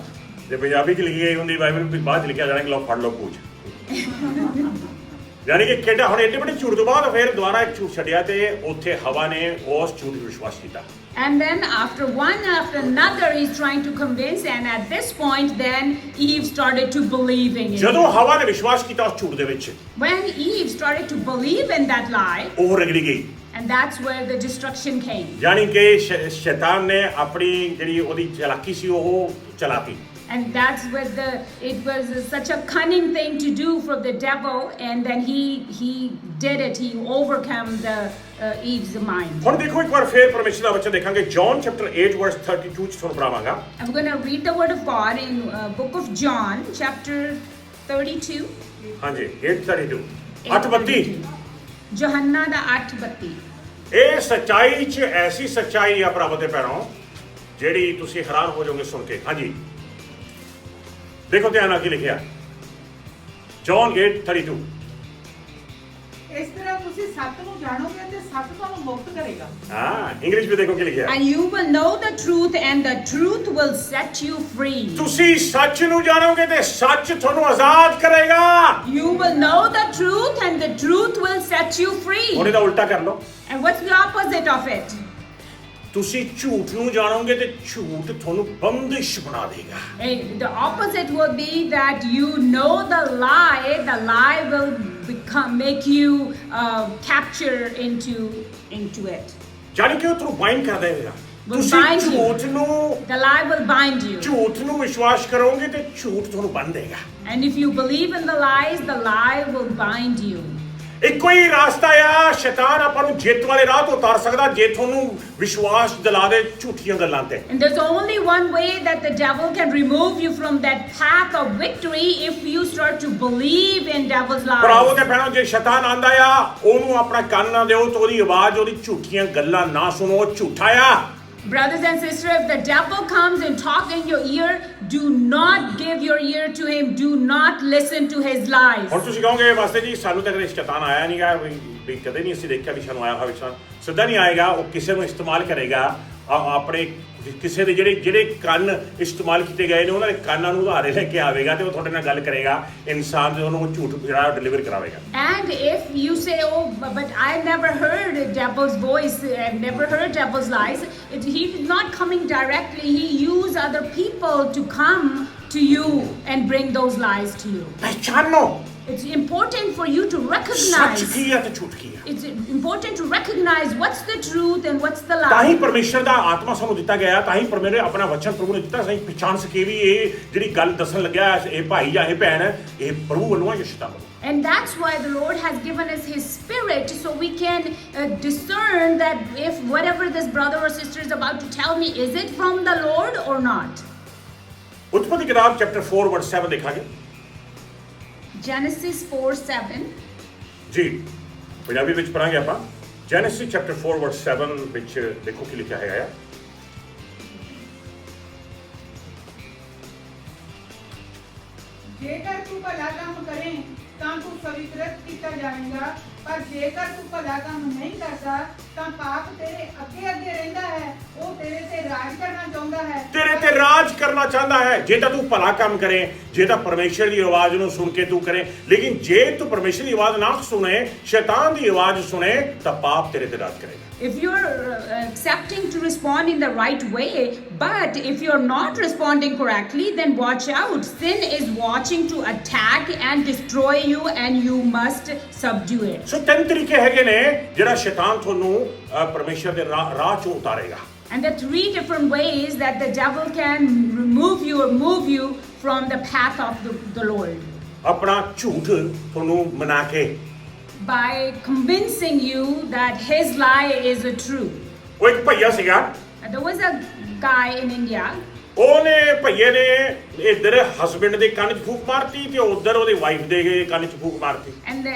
ਜੇ ਪੰਜਾਬੀ ਚ ਲਿਖੀ ਗਈ ਹੁੰਦੀ ਬਾਈਬਲ ਵਿੱਚ ਬਾਅਦ ਚ ਲਿਖਿਆ ਜਾਣਾ ਕਿ ਲਓ ਫੜ ਲਓ ਪੂਛ ਯਾਨੀ ਕਿ ਕਿੱਡਾ ਹੁਣ ਏਡੇ ਵੱਡੇ ਝੂਠ ਤੋਂ ਬਾਅਦ ਫਿਰ ਦੁਬਾਰਾ ਇੱਕ ਝੂਠ ਛੱਡਿਆ ਤੇ ਉੱਥੇ ਹਵਾ ਨੇ ਉਸ ਝੂਠ ਨੂੰ ਵਿਸ਼ਵਾਸ ਕੀਤਾ। And then after one after another he's trying to convince, and at this point then Eve started to believing it. ਜਦੋਂ ਹਵਾ ਨੇ ਵਿਸ਼ਵਾਸ ਕੀਤਾ ਉਸ ਝੂਠ ਦੇ ਵਿੱਚ When Eve started to believe in that lie, ਉਹ ਰਗੜੀ ਗਈ। and that's where the destruction came. ਯਾਨੀ ਕਿ ਸ਼ੈਤਾਨ ਨੇ ਆਪਣੀ ਜਿਹੜੀ ਉਹਦੀ ਚਾਲਾਕੀ ਸੀ ਉਹ ਚਲਾਤੀ। And that's what it was such a cunning thing to do for the devil, and then he did it. He overcame the Eve's mind. ਹੁਣ ਦੇਖੋ ਇੱਕ ਵਾਰ ਫੇਰ ਪਰਮੇਸ਼ਰ ਦਾ ਵਚਨ ਦੇਖਾਂਗੇ ਜੌਨ ਚੈਪਟਰ 8 ਵਰਸ 32 ਚ ਤੁਹਾਨੂੰ ਪੜਾਵਾਂਗਾ। I'm going to read the word of God in book of John chapter 32. ਹਾਂਜੀ 8:32 8:32 ਯੋਹੰਨਾ ਦਾ 8:32. ਇਹ ਸੱਚਾਈ ਚ ਐਸੀ ਸੱਚਾਈ ਆ ਭਰਾਵਾਂ ਤੇ ਭੈਣੋ ਜਿਹੜੀ ਤੁਸੀਂ ਹੈਰਾਨ ਹੋ ਜਾਓਗੇ ਸੁਣ ਕੇ। ਹਾਂਜੀ ਦੇਖੋ ਧਿਆਨ ਨਾਲ ਕੀ ਲਿਖਿਆ ਜੌਨ 8:32 ਇਸ ਤਰ੍ਹਾਂ ਤੁਸੀਂ ਸੱਚ ਨੂੰ ਜਾਣੋਗੇ ਤੇ ਸੱਚ ਤੁਹਾਨੂੰ ਮੁਕਤ ਕਰੇਗਾ। ਹਾਂ ਇੰਗਲਿਸ਼ ਵਿੱਚ ਦੇਖੋ ਕੀ ਲਿਖਿਆ And you will know the truth, and the truth will set you free. ਤੁਸੀਂ ਸੱਚ ਨੂੰ ਜਾਣੋਗੇ ਤੇ ਸੱਚ ਤੁਹਾਨੂੰ ਆਜ਼ਾਦ ਕਰੇਗਾ। You will know the truth, and the truth will set you free. ਹੁਣ ਇਹਦਾ ਉਲਟਾ ਕਰ ਲਓ। And what's the opposite of it? ਤੁਸੀਂ ਝੂਠ ਨੂੰ ਜਾਣੋਗੇ ਤੇ ਝੂਠ ਤੁਹਾਨੂੰ ਬੰਦਿਸ਼ ਬਣਾ ਦੇਗਾ। The opposite will be that you know the lie will make you capture into it. ਜਾਨੀ ਕਿ ਉਹ ਤੁਹਾਨੂੰ ਬਾਈਂਡ ਕਰ ਦੇਗਾ। Will ਤੁਸੀਂ bind you. ਝੂਠ ਨੂੰ The lie will bind you. ਝੂਠ ਨੂੰ ਵਿਸ਼ਵਾਸ ਕਰੋਗੇ ਤੇ ਝੂਠ ਤੁਹਾਨੂੰ ਬੰਨ ਦੇਗਾ। And if you believe in the lie will bind you. ਇੱਕੋ ਹੀ ਰਾਸਤਾ ਆ ਸ਼ੈਤਾਨ ਆਪਾਂ ਨੂੰ ਜਿੱਤ ਵਾਲੇ ਰਾਹ ਤੋਂ ਉਤਾਰ ਸਕਦਾ ਜੇ ਤੁਹਾਨੂੰ ਵਿਸ਼ਵਾਸ ਦਿਲਾ ਦੇ ਝੂਠੀਆਂ ਗੱਲਾਂ ਤੇ। And there's only one way that the devil can remove you from that path of victory, if you start to believe in devil's ਭਰਾਵੋ lies. ਤੇ ਭੈਣੋ ਜੇ ਸ਼ੈਤਾਨ ਆਂਦਾ ਆ ਉਹਨੂੰ ਆਪਣਾ ਕੰਨ ਨਾ ਦਿਓ ਤੇ ਉਹਦੀ ਆਵਾਜ਼ ਉਹਦੀ ਝੂਠੀਆਂ ਗੱਲਾਂ ਨਾ ਸੁਣੋ ਉਹ ਝੂਠਾ ਆ। Brothers and sisters, if the devil comes and talks in your ear, do not give your ear to him. Do not listen to his lies. ਹੁਣ ਤੁਸੀਂ ਕਹੋਗੇ ਵਾਸਤੇ ਜੀ ਸਾਨੂੰ ਤਾਂ ਕਦੇ ਸ਼ੈਤਾਨ ਆਇਆ ਨਹੀਂਗਾ ਵੀ ਕਦੇ ਨਹੀਂ ਅਸੀਂ ਦੇਖਿਆ ਵੀ ਸਾਨੂੰ ਆਇਆ ਹੋਵੇ ਸ਼ੈਤਾਨ। ਸਿੱਧਾ ਨਹੀਂ ਆਏਗਾ ਉਹ ਕਿਸੇ ਨੂੰ ਇਸਤੇਮਾਲ ਕਰੇਗਾ ਆਪਣੇ ਕਿਸੇ ਦੇ ਜਿਹੜੇ ਕੰਨ ਇਸਤੇਮਾਲ ਕੀਤੇ ਗਏ ਨੇ ਉਹਨਾਂ ਦੇ ਕੰਨਾਂ ਨੂੰ ਉਧਾਰੇ ਲੈ ਕੇ ਆਵੇਗਾ ਤੇ ਉਹ ਤੁਹਾਡੇ ਨਾਲ ਗੱਲ ਕਰੇਗਾ ਇਨਸਾਨ ਦੇ ਉਹਨੂੰ ਝੂਠ ਜਿਹੜਾ deliver ਕਰਾਵੇਗਾ। And if you say, oh, but I've never heard devil's voice, I've never heard devil's lies, he's not coming directly. He used other people to come to you and bring those lies to you. ਪਹਿਚਾਨੋ It's important for you to ਸੱਚ recognize. ਕੀ ਹੈ ਤੇ ਝੂਠ ਕੀ ਹੈ। It's important to recognize what's the truth and what's the ਤਾਂ ਹੀ lie. ਪਰਮੇਸ਼ਰ ਦਾ ਆਤਮਾ ਸਾਨੂੰ ਦਿੱਤਾ ਗਿਆ ਤਾਂ ਹੀ ਪਰਮੇਸ਼ਰ ਆਪਣਾ ਵਚਨ ਪ੍ਰਭੂ ਨੇ ਦਿੱਤਾ ਸਹੀ ਪਛਾਣ ਸਕੇ ਵੀ ਇਹ ਜਿਹੜੀ ਗੱਲ ਦੱਸਣ ਲੱਗਿਆ ਇਹ ਭਾਈ ਜਾਂ ਇਹ ਭੈਣ ਇਹ ਪ੍ਰਭੂ ਵੱਲੋਂ ਹੈ ਜਾਂ ਸ਼ੈਤਾਨ ਵੱਲੋਂ। And that's why the Lord has given us His Spirit, so we can discern that if whatever this brother or sister is about to tell me, is it from the Lord or not? ਉਤਪਤੀ ਕਿਤਾਬ chapter 4 ਵਰਸ 7 ਦੇਖਾਂਗੇ। Genesis 4:7. ਜੀ ਪੰਜਾਬੀ ਵਿੱਚ ਪੜਾਂਗੇ ਆਪਾਂ Genesis chapter 4 ਵਰਸ 7 ਵਿੱਚ ਦੇਖੋ ਕੀ ਲਿਖਿਆ ਹੈਗਾ ਆ। ਜੇਕਰ ਤੂੰ ਭਲਾ ਕੰਮ ਕਰੇ ਤਾਂ ਤੂੰ ਪਵਿੱਤਰ ਕੀਤਾ ਜਾਵੇਗਾ ਪਰ ਜੇਕਰ ਤੂੰ ਭਲਾ ਕੰਮ ਨਹੀਂ ਕਰਦਾ ਤਾਂ ਪਾਪ ਤੇਰੇ ਅੱਗੇ ਅੱਗੇ ਰਹਿੰਦਾ ਹੈ ਉਹ ਤੇਰੇ ਤੇ ਰਾਜ ਕਰਨਾ ਚਾਹੁੰਦਾ ਹੈ। ਤੇਰੇ ਤੇ ਰਾਜ ਕਰਨਾ ਚਾਹੁੰਦਾ ਹੈ ਜੇ ਤਾਂ ਤੂੰ ਭਲਾ ਕੰਮ ਕਰੇ ਜੇ ਤਾਂ ਪਰਮੇਸ਼ਰ ਦੀ ਆਵਾਜ਼ ਨੂੰ ਸੁਣ ਕੇ ਤੂੰ ਕਰੇ ਲੇਕਿਨ ਜੇ ਤੂੰ ਪਰਮੇਸ਼ਰ ਦੀ ਆਵਾਜ਼ ਨਾ ਸੁਣੇ ਸ਼ੈਤਾਨ ਦੀ ਆਵਾਜ਼ ਸੁਣੇ ਤਾਂ ਪਾਪ ਤੇਰੇ ਤੇ ਰਾਜ ਕਰੇਗਾ। If you're accepting to respond in the right way, but if you're not responding correctly, then watch out. Sin is watching to attack and destroy you, and you must subdue it. ਸੋ ਤਿੰਨ ਤਰੀਕੇ ਹੈਗੇ ਨੇ ਜਿਹੜਾ ਸ਼ੈਤਾਨ ਤੁਹਾਨੂੰ ਪਰਮੇਸ਼ਰ ਦੇ ਰਾਹ ਚੋਂ ਉਤਾਰੇਗਾ। And the three different ways that the devil can remove you or move you from the path of the Lord. ਆਪਣਾ ਝੂਠ ਤੁਹਾਨੂੰ ਮਨਾ ਕੇ By convincing you that his lie is a truth. ਉਹ ਇੱਕ ਭਈਆ ਸੀਗਾ There was a guy in India. ਉਹਨੇ ਭਈਏ ਨੇ ਇੱਧਰ ਹਸਬੰਡ ਦੇ ਕੰਨ 'ਚ ਫੂਕ ਮਾਰਤੀ ਤੇ ਉੱਧਰ ਉਹਦੀ ਵਾਈਫ ਦੇ ਕੰਨ 'ਚ ਫੂਕ ਮਾਰਤੀ। And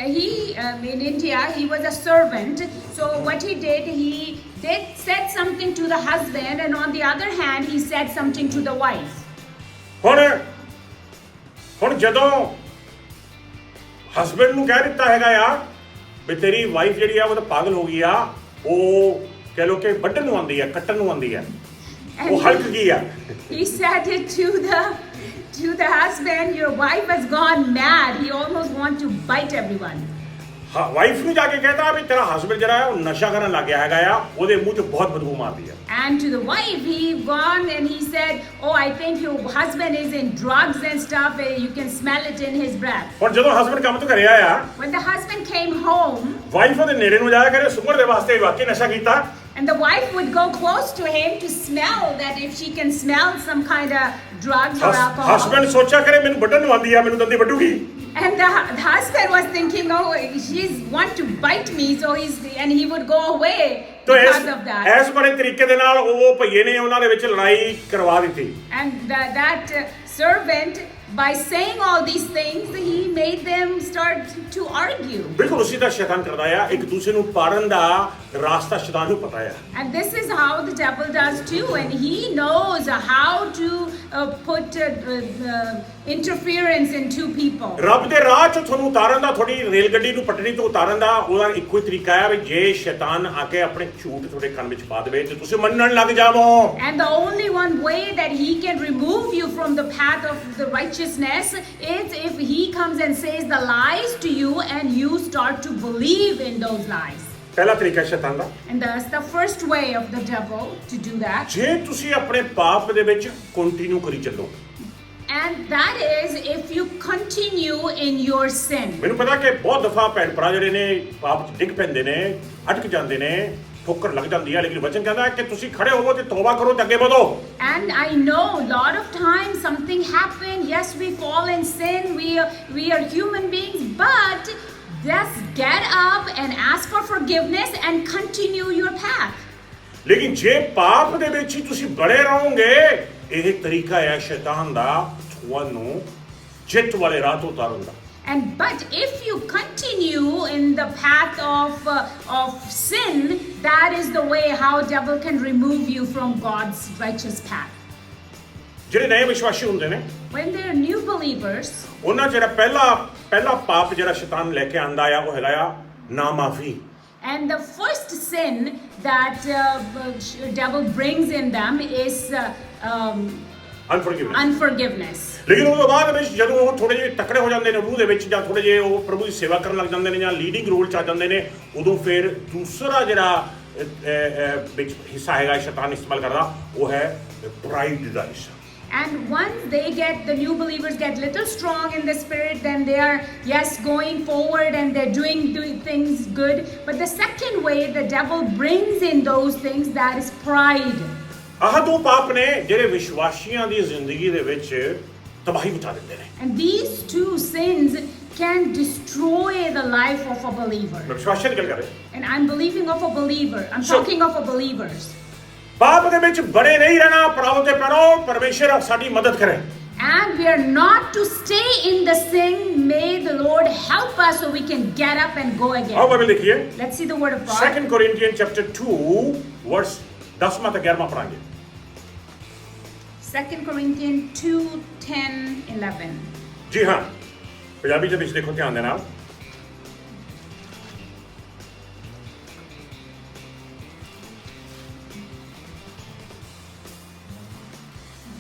in India, he was a servant. So what he did said something to the husband, and on the other hand, he said something to the wife. ਹੁਣ ਜਦੋਂ ਹਸਬੰਡ ਨੂੰ ਕਹਿ ਦਿੱਤਾ ਹੈਗਾ ਆ ਵੀ ਤੇਰੀ ਵਾਈਫ ਜਿਹੜੀ ਆ ਉਹ ਤਾਂ ਪਾਗਲ ਹੋ ਗਈ ਆ, ਉਹ ਕਹਿ ਲੋ ਕਿ ਵੱਢਣ ਨੂੰ ਆਉਂਦੀ ਆ, ਕੱਟਣ ਨੂੰ ਆਉਂਦੀ ਆ, ਉਹ ਹਲਕ ਗਈ ਆ। He said it to the husband, your wife has gone mad. He almost wants to bite everyone. ਹਾਂ, ਵਾਈਫ ਨੂੰ ਜਾ ਕੇ ਕਹਿੰਦਾ ਵੀ ਤੇਰਾ ਹਸਬੰਡ ਜਿਹੜਾ ਹੈ ਉਹ ਨਸ਼ਾ ਕਰਨ ਲੱਗ ਗਿਆ ਹੈਗਾ ਆ, ਉਹਦੇ ਮੂੰਹ 'ਚ ਬਹੁਤ ਬਦਬੂ ਮਾਰਦੀ ਆ। And to the wife, he gone and he said, oh, I think your husband is in drugs and stuff. You can smell it in his breath. ਹੁਣ ਜਦੋਂ ਹਸਬੰਡ ਕੰਮ ਤੋਂ ਘਰੇ ਆਇਆ, When the husband came home, wife ਉਹਦੇ ਨੇੜੇ ਨੂੰ ਜਾਇਆ ਕਰੇ ਸੁੰਘਣ ਦੇ ਵਾਸਤੇ ਵਾਕਈ ਨਸ਼ਾ ਕੀਤਾ। and the wife would go close to him to smell that if she can smell some kind of drugs or alcohol. Husband ਸੋਚਿਆ ਕਰੇ ਮੈਨੂੰ ਵੱਢਣ ਨੂੰ ਆਉਂਦੀ ਆ, ਮੈਨੂੰ ਦੰਦੀ ਵੱਢੂਗੀ। And the husband was thinking, oh, she's want to bite me, so he would go away ਤੋ because of that. ਇਸ ਬੜੇ ਤਰੀਕੇ ਦੇ ਨਾਲ ਉਹ ਭਈਏ ਨੇ ਉਹਨਾਂ ਦੇ ਵਿੱਚ ਲੜਾਈ ਕਰਵਾ ਦਿੱਤੀ। And that servant, by saying all these things, he made them start to argue. ਬਿਲਕੁਲ ਉਸੇ ਦਾ ਸ਼ੈਤਾਨ ਕਰਦਾ ਆ, ਇੱਕ ਦੂਸਰੇ ਨੂੰ ਪਾੜਨ ਦਾ ਰਾਸਤਾ ਸ਼ੈਤਾਨ ਨੂੰ ਪਤਾ ਆ। And this is how the devil does too, and he knows how to put interference in two people. ਰੱਬ ਦੇ ਰਾਹ 'ਚ ਤੁਹਾਨੂੰ ਉਤਾਰਨ ਦਾ, ਤੁਹਾਡੀ ਰੇਲ ਗੱਡੀ ਨੂੰ ਪਟੜੀ ਤੋਂ ਉਤਾਰਨ ਦਾ ਉਹਦਾ ਇੱਕੋ ਹੀ ਤਰੀਕਾ ਹੈ ਵੀ ਜੇ ਸ਼ੈਤਾਨ ਆ ਕੇ ਆਪਣੇ ਝੂਠ ਤੁਹਾਡੇ ਕੰਨ ਵਿੱਚ ਪਾ ਦੇਵੇ ਤੇ ਤੁਸੀਂ ਮੰਨਣ ਲੱਗ ਜਾਵੋ। And the only one way that he can remove you from the path of the righteousness is if he comes and says the lies to you and you start to believe in those lies. ਪਹਿਲਾ ਤਰੀਕਾ ਸ਼ੈਤਾਨ ਦਾ, And that's the first way of the devil to do that. ਜੇ ਤੁਸੀਂ ਆਪਣੇ ਪਾਪ ਦੇ ਵਿੱਚ continue ਕਰੀ ਚੱਲੋ। And that is if you continue in your sin. ਮੈਨੂੰ ਪਤਾ ਕਿ ਬਹੁਤ ਦਫਾ ਭੈਣ ਭਰਾ ਜਿਹੜੇ ਨੇ ਪਾਪ 'ਚ ਡਿੱਗ ਪੈਂਦੇ ਨੇ, ਅਟਕ ਜਾਂਦੇ ਨੇ, ਠੋਕਰ ਲੱਗ ਜਾਂਦੀ ਹੈ, ਲੇਕਿਨ ਵਚਨ ਕਹਿੰਦਾ ਕਿ ਤੁਸੀਂ ਖੜੇ ਹੋਵੋ ਤੇ ਤੌਬਾ ਕਰੋ ਤੇ ਅੱਗੇ ਵਧੋ। And I know a lot of times something happened. Yes, we fall in sin. We are human beings, but just get up and ask for forgiveness and continue your path. ਲੇਕਿਨ ਜੇ ਪਾਪ ਦੇ ਵਿੱਚ ਹੀ ਤੁਸੀਂ ਬੜੇ ਰਹੋਗੇ, ਇਹ ਤਰੀਕਾ ਹੈ ਸ਼ੈਤਾਨ ਦਾ ਤੁਹਾਨੂੰ ਜਿੱਤ ਵਾਲੇ ਰਾਹ ਤੋਂ ਉਤਾਰਨ ਦਾ। But if you continue in the path of sin, that is the way how devil can remove you from God's righteous path. ਜਿਹੜੇ ਨਵੇਂ ਵਿਸ਼ਵਾਸੀ ਹੁੰਦੇ ਨੇ, When they are new believers, ਉਹਨਾਂ ਜਿਹੜਾ ਪਹਿਲਾ ਪਾਪ ਜਿਹੜਾ ਸ਼ੈਤਾਨ ਲੈ ਕੇ ਆਂਦਾ ਆ ਉਹ ਹੈਗਾ ਆ ਨਾ ਮਾਫੀ। and the first sin that devil brings in them is unforgiveness. ਲੇਕਿਨ ਉਹ ਤੋਂ ਬਾਅਦ ਵਿੱਚ ਜਦੋਂ ਉਹ ਥੋੜੇ ਜਿਹੇ ਤਕੜੇ ਹੋ ਜਾਂਦੇ ਨੇ ਰੂਹ ਦੇ ਵਿੱਚ, ਜਾਂ ਥੋੜੇ ਜਿਹੇ ਉਹ ਪ੍ਰਭੂ ਦੀ ਸੇਵਾ ਕਰਨ ਲੱਗ ਜਾਂਦੇ ਨੇ ਜਾਂ ਲੀਡਿੰਗ ਰੋਲ 'ਚ ਆ ਜਾਂਦੇ ਨੇ, ਉਦੋਂ ਫਿਰ ਦੂਸਰਾ ਜਿਹੜਾ ਵਿੱਚ ਹਿੱਸਾ ਹੈਗਾ ਸ਼ੈਤਾਨ ਇਸਤੇਮਾਲ ਕਰਦਾ ਉਹ ਹੈ ਪ੍ਰਾਈਡ ਦਾ ਹਿੱਸਾ। And once the new believers get little strong in the spirit, then they are, yes, going forward and they're doing things good. But the second way the devil brings in those things, that is pride. ਆਹ ਦੋ ਪਾਪ ਨੇ ਜਿਹੜੇ ਵਿਸ਼ਵਾਸੀਆਂ ਦੀ ਜ਼ਿੰਦਗੀ ਦੇ ਵਿੱਚ ਤਬਾਹੀ ਮਚਾ ਦਿੰਦੇ ਨੇ। And these two sins can destroy the life of a believer. ਮੈਂ ਵਿਸ਼ਵਾਸੀਆਂ ਦੀ ਗੱਲ ਕਰ ਰਿਹਾ। And I'm believing of a believer. I'm talking of a believers. ਪਾਪ ਦੇ ਵਿੱਚ ਬੜੇ ਨਹੀਂ ਰਹਿਣਾ, ਪ੍ਰਭੂ ਤੇ ਪੈਰੋ, ਪਰਮੇਸ਼ਰ ਸਾਡੀ ਮਦਦ ਕਰੇ। And we are not to stay in the sin. May the Lord help us so we can get up and go again. ਆਓ ਬਾਈਬਲ ਦੇਖੀਏ। Let's see the word of God. 2 Corinthians chapter 2 verse 10ਵਾਂ ਤੇ 11ਵਾਂ ਪੜਾਂਗੇ। 2 Corinthians 2:10-11. ਜੀ ਹਾਂ, ਪੰਜਾਬੀ ਦੇ ਵਿੱਚ ਦੇਖੋ ਧਿਆਨ ਦੇ ਨਾਲ।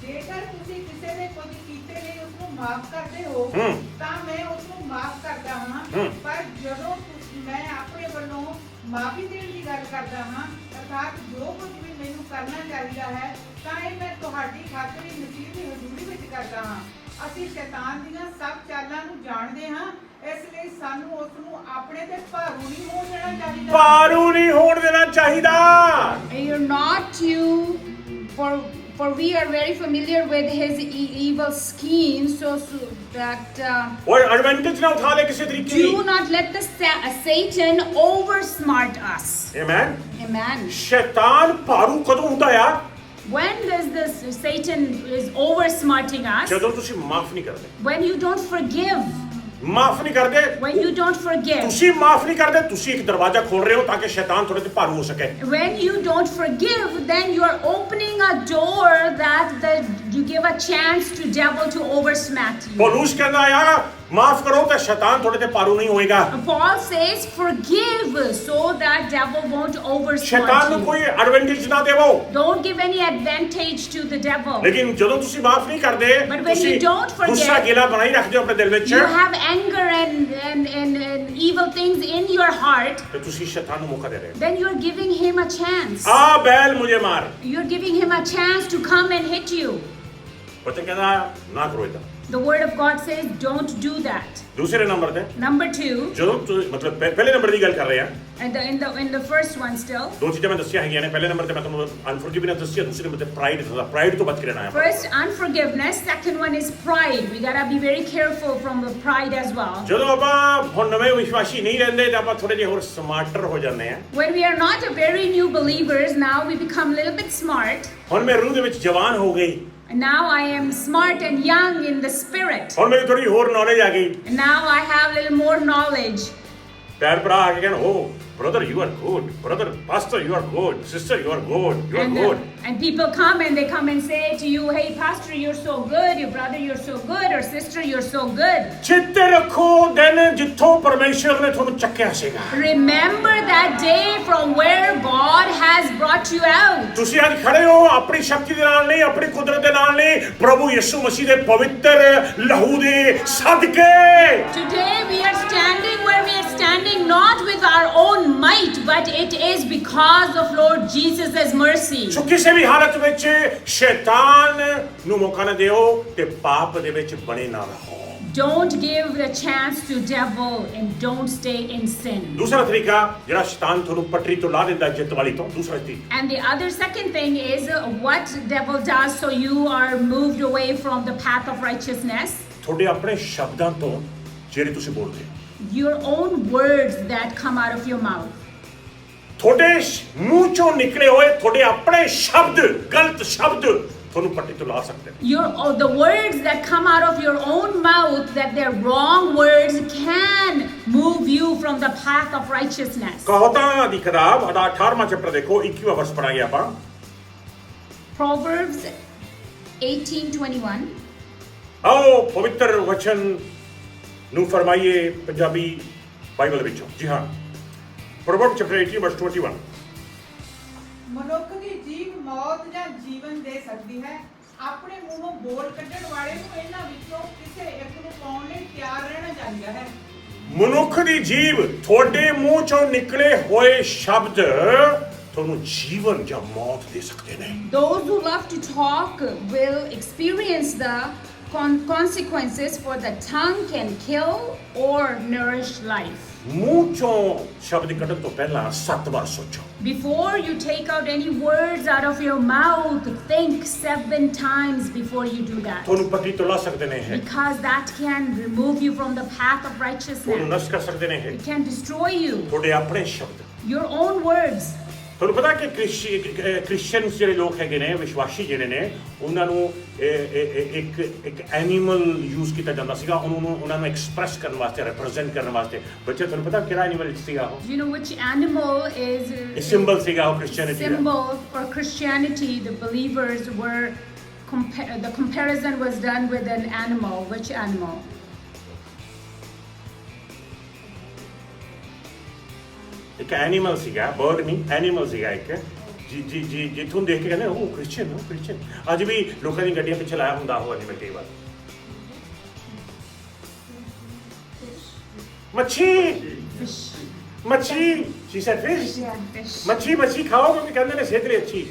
ਜੇਕਰ ਤੁਸੀਂ ਕਿਸੇ ਨੇ ਕੁਝ ਕੀਤੇ ਲਈ ਉਸ ਨੂੰ ਮਾਫ ਕਰਦੇ ਹੋ ਤਾਂ ਮੈਂ ਉਸ ਨੂੰ ਮਾਫ ਕਰਦਾ ਹਾਂ। ਪਰ ਜਦੋਂ ਮੈਂ ਆਪਣੇ ਵੱਲੋਂ ਮਾਫੀ ਦੇਣ ਦੀ ਗੱਲ ਕਰਦਾ ਹਾਂ, ਅਰਥਾਤ ਜੋ ਕੁਝ ਵੀ ਮੈਨੂੰ ਕਰਨਾ ਚਾਹੀਦਾ ਹੈ, ਤਾਂ ਇਹ ਮੈਂ ਤੁਹਾਡੀ ਖਾਤਰ ਹੀ ਮਸੀਹ ਦੀ ਹਜ਼ੂਰੀ ਵਿੱਚ ਕਰਦਾ ਹਾਂ। ਅਸੀਂ ਸ਼ੈਤਾਨ ਦੀਆਂ ਸਭ ਚਾਲਾਂ ਨੂੰ ਜਾਣਦੇ ਹਾਂ, ਇਸ ਲਈ ਸਾਨੂੰ ਉਸ ਨੂੰ ਆਪਣੇ ਤੇ ਭਾਰੂ ਨਹੀਂ ਹੋਣ ਦੇਣਾ ਚਾਹੀਦਾ। ਭਾਰੂ ਨਹੀਂ ਹੋਣ ਦੇਣਾ ਚਾਹੀਦਾ। You're not for we are very familiar with his evil schemes, so that ਉਹ ਐਡਵਾਂਟੇਜ ਨਾ ਉਠਾ ਲੈ ਕਿਸੇ ਤਰੀਕੇ ਦੀ। do not let the Satan oversmart us. Amen. Amen. ਸ਼ੈਤਾਨ ਭਾਰੂ ਕਦੋਂ ਹੁੰਦਾ ਆ? When does this Satan is over smarting us? ਜਦੋਂ ਤੁਸੀਂ ਮਾਫ ਨਹੀਂ ਕਰਦੇ, When you don't forgive. ਮਾਫ ਨਹੀਂ ਕਰਦੇ, When you don't forgive. ਤੁਸੀਂ ਮਾਫ ਨਹੀਂ ਕਰਦੇ, ਤੁਸੀਂ ਇੱਕ ਦਰਵਾਜ਼ਾ ਖੋਲ ਰਹੇ ਹੋ ਤਾਂ ਕਿ ਸ਼ੈਤਾਨ ਤੁਹਾਡੇ ਤੇ ਭਾਰੂ ਹੋ ਸਕੇ। When you don't forgive, then you are opening a door that you give a chance to devil to oversmart you. ਪੌਲੁਸ ਕਹਿੰਦਾ ਆ ਮਾਫ ਕਰੋ ਤਾਂ ਸ਼ੈਤਾਨ ਤੁਹਾਡੇ ਤੇ ਭਾਰੂ ਨਹੀਂ ਹੋਏਗਾ। Paul says, forgive so that devil won't ਸ਼ੈਤਾਨ oversmart ਨੂੰ you. ਕੋਈ ਐਡਵਾਂਟੇਜ ਨਾ ਦੇਵੋ। Don't give any advantage to the devil. ਲੇਕਿਨ ਜਦੋਂ ਤੁਸੀਂ ਮਾਫ ਨਹੀਂ ਕਰਦੇ, But when you don't forgive, ਗੁੱਸਾ ਗਿਲਾ ਬਣਾਈ ਰੱਖਦੇ ਹੋ ਆਪਣੇ ਦਿਲ ਵਿੱਚ, You have anger and evil things in your heart, ਤੇ ਤੁਸੀਂ ਸ਼ੈਤਾਨ ਨੂੰ ਮੌਕਾ ਦੇ ਰਹੇ ਹੋ। then you're giving him a chance. ਆ ਬੈਲ ਮੁਝੇ ਮਾਰ, You're giving him a chance to come and hit you. ਬਚਨ ਕਹਿੰਦਾ ਨਾ ਕਰੋ ਇਦਾਂ। The word of God says, don't do that. ਦੂਸਰੇ ਨੰਬਰ ਤੇ Number 2, ਜਦੋਂ ਮਤਲਬ ਪਹਿਲੇ ਨੰਬਰ ਦੀ ਗੱਲ ਕਰ ਰਹੇ ਆ, and in the first one still. ਦੋ ਚੀਜ਼ਾਂ ਮੈਂ ਦੱਸੀਆਂ ਹੈਗੀਆਂ ਨੇ। ਪਹਿਲੇ ਨੰਬਰ ਤੇ ਮੈਂ ਤੁਹਾਨੂੰ ਅਨਫੋਰਗਿਵਨੈਸ ਦੱਸੀ ਹੈ, ਦੂਸਰੇ ਨੰਬਰ ਤੇ ਪ੍ਰਾਈਡ ਤੋਂ ਬਚ ਕੇ ਰਹਿਣਾ ਹੈ। First, unforgiveness. Second one is pride. We gotta be very careful from the pride as well. ਜਦੋਂ ਆਪਾਂ ਹੁਣ ਨਵੇਂ ਵਿਸ਼ਵਾਸੀ ਨਹੀਂ ਰਹਿੰਦੇ ਤਾਂ ਆਪਾਂ ਥੋੜੇ ਜਿਹੇ ਹੋਰ ਸਮਾਰਟਰ ਹੋ ਜਾਂਦੇ ਆ। When we are not a very new believers, now we become a little bit smart. ਹੁਣ ਮੈਂ ਰੂਹ ਦੇ ਵਿੱਚ ਜਵਾਨ ਹੋ ਗਈ, And now I am smart and young in the spirit. ਹੁਣ ਮੈਨੂੰ ਥੋੜੀ ਹੋਰ ਨੌਲੇਜ ਆ ਗਈ। And now I have a little more knowledge. ਭੈਣ ਭਰਾ ਆ ਕੇ ਕਹਿਣ, ਓ brother you are good, brother pastor you are good, sister you are good, you are good. And people come and say to you, hey pastor, you're so good, your brother, you're so good, or sister, you're so good. ਚਿੱਤੇ ਰੱਖੋ ਦਿਨ ਜਿੱਥੋਂ ਪਰਮੇਸ਼ਰ ਨੇ ਤੁਹਾਨੂੰ ਚੱਕਿਆ ਸੀਗਾ। Remember that day from where God has brought you out. ਤੁਸੀਂ ਅੱਜ ਖੜੇ ਹੋ ਆਪਣੀ ਸ਼ਕਤੀ ਦੇ ਨਾਲ ਨਹੀਂ, ਆਪਣੀ ਕੁਦਰਤ ਦੇ ਨਾਲ ਨਹੀਂ, ਪ੍ਰਭੂ ਯਿਸੂ ਮਸੀਹ ਦੇ ਪਵਿੱਤਰ ਲਹੂ ਦੇ ਸਦਕੇ। Today we are standing where we are standing not with our own might, but it is because of Lord Jesus' mercy. ਸੋ ਕਿਸੇ ਵੀ ਹਾਲਤ ਵਿੱਚ ਸ਼ੈਤਾਨ ਨੂੰ ਮੌਕਾ ਨਾ ਦਿਓ ਤੇ ਪਾਪ ਦੇ ਵਿੱਚ ਬਣੇ ਨਾ ਰਹੋ। Don't give the chance to devil and don't stay in sin. ਦੂਸਰਾ ਤਰੀਕਾ ਜਿਹੜਾ ਸ਼ੈਤਾਨ ਤੁਹਾਨੂੰ ਪਟਰੀ ਤੋਂ ਲਾ ਦਿੰਦਾ ਜਿੱਤ ਵਾਲੀ ਤੋਂ, ਦੂਸਰਾ ਤਰੀਕਾ। And the other second thing is what devil does so you are moved away from the path of righteousness. ਤੁਹਾਡੇ ਆਪਣੇ ਸ਼ਬਦਾਂ ਤੋਂ ਜਿਹੜੇ ਤੁਸੀਂ ਬੋਲਦੇ ਹੋ, Your own words that come out of your mouth. ਤੁਹਾਡੇ ਮੂੰਹ ਚੋਂ ਨਿਕਲੇ ਹੋਏ ਤੁਹਾਡੇ ਆਪਣੇ ਸ਼ਬਦ, ਗਲਤ ਸ਼ਬਦ ਤੁਹਾਨੂੰ ਪੱਟੀ ਤੋਂ ਲਾ ਸਕਦੇ ਨੇ। The words that come out of your own mouth, that they're wrong words, can move you from the path of righteousness. ਕਹਾਵਤਾਂ ਦੀ ਕਿਤਾਬ 18ਵਾਂ ਚੈਪਟਰ ਦੇਖੋ, 21ਵਾਂ ਵਰਸ ਪੜਾਂਗੇ ਆਪਾਂ। Proverbs 18:21. ਆਓ ਪਵਿੱਤਰ ਵਚਨ ਨੂੰ ਫਰਮਾਈਏ ਪੰਜਾਬੀ ਬਾਈਬਲ ਦੇ ਵਿੱਚੋਂ। ਜੀ ਹਾਂ, ਪ੍ਰੋਵਰਬ ਚੈਪਟਰ 18 ਵਰਸ 21। ਮਨੁੱਖ ਦੀ ਜੀਭ ਮੌਤ ਜਾਂ ਜੀਵਨ ਦੇ ਸਕਦੀ ਹੈ। ਆਪਣੇ ਮੂੰਹੋਂ ਬੋਲ ਕੱਢਣ ਵਾਲੇ ਨੂੰ ਇਹਨਾਂ ਵਿੱਚੋਂ ਕਿਸੇ ਇੱਕ ਨੂੰ ਪਾਉਣ ਲਈ ਤਿਆਰ ਰਹਿਣਾ ਚਾਹੀਦਾ ਹੈ। ਮਨੁੱਖ ਦੀ ਜੀਭ, ਤੁਹਾਡੇ ਮੂੰਹ ਚੋਂ ਨਿਕਲੇ ਹੋਏ ਸ਼ਬਦ ਤੁਹਾਨੂੰ ਜੀਵਨ ਜਾਂ ਮੌਤ ਦੇ ਸਕਦੇ ਨੇ। Those who love to talk will experience the consequences, for the tongue can kill or nourish life. ਮੂੰਹ ਚੋਂ ਸ਼ਬਦ ਕੱਢਣ ਤੋਂ ਪਹਿਲਾਂ 7 ਵਾਰ ਸੋਚੋ। Before you take out any words out of your mouth, think 7 times before you do that. ਤੁਹਾਨੂੰ ਪੱਟੀ ਤੋਂ ਲਾ ਸਕਦੇ ਨੇ ਇਹ, Because that can remove you from the path of ਤੁਹਾਨੂੰ righteousness. ਨਸ਼ਟ ਕਰ ਸਕਦੇ ਨੇ ਇਹ, It can destroy you. ਤੁਹਾਡੇ ਆਪਣੇ ਸ਼ਬਦ। Your own words. ਤੁਹਾਨੂੰ ਪਤਾ ਕਿ ਕ੍ਰਿਸਚੀਅਨਸ ਜਿਹੜੇ ਲੋਕ ਹੈਗੇ ਨੇ, ਵਿਸ਼ਵਾਸੀ ਜਿਹੜੇ ਨੇ, ਉਹਨਾਂ ਨੂੰ ਇੱਕ ਐਨੀਮਲ ਯੂਜ਼ ਕੀਤਾ ਜਾਂਦਾ ਸੀਗਾ ਉਹਨਾਂ ਨੂੰ ਐਕਸਪ੍ਰੈਸ ਕਰਨ ਵਾਸਤੇ, ਰਿਪਰੈਜ਼ੈਂਟ ਕਰਨ ਵਾਸਤੇ। ਬੱਚੇ ਤੁਹਾਨੂੰ ਪਤਾ ਕਿਹੜਾ ਐਨੀਮਲ ਸੀਗਾ ਉਹ? Do you know which animal is ਇਹ ਸਿੰਬਲ ਸੀਗਾ ਉਹ Christianity the. symbol for Christianity? The believers were the comparison was done with an animal. Which animal? ਇੱਕ ਐਨੀਮਲ ਸੀਗਾ, ਬਰਡ ਨਹੀਂ, ਐਨੀਮਲ ਸੀਗਾ ਇੱਕ। ਜੀ ਜਿੱਥੋਂ ਦੇਖ ਕੇ ਕਹਿੰਦੇ ਉਹ ਕ੍ਰਿਸਚੀਅਨ। ਅੱਜ ਵੀ ਲੋਕਾਂ ਦੀ ਗੱਡੀਆਂ ਪਿੱਛੇ ਲਾਇਆ ਹੁੰਦਾ ਉਹ ਐਨੀਮਲ ਕਈ ਵਾਰ। ਮੱਛੀ she said fish। Fish. ਮੱਛੀ ਖਾਓ ਕਿਉਂਕਿ ਕਹਿੰਦੇ ਨੇ ਸਿਹਤ ਲਈ ਅੱਛੀ।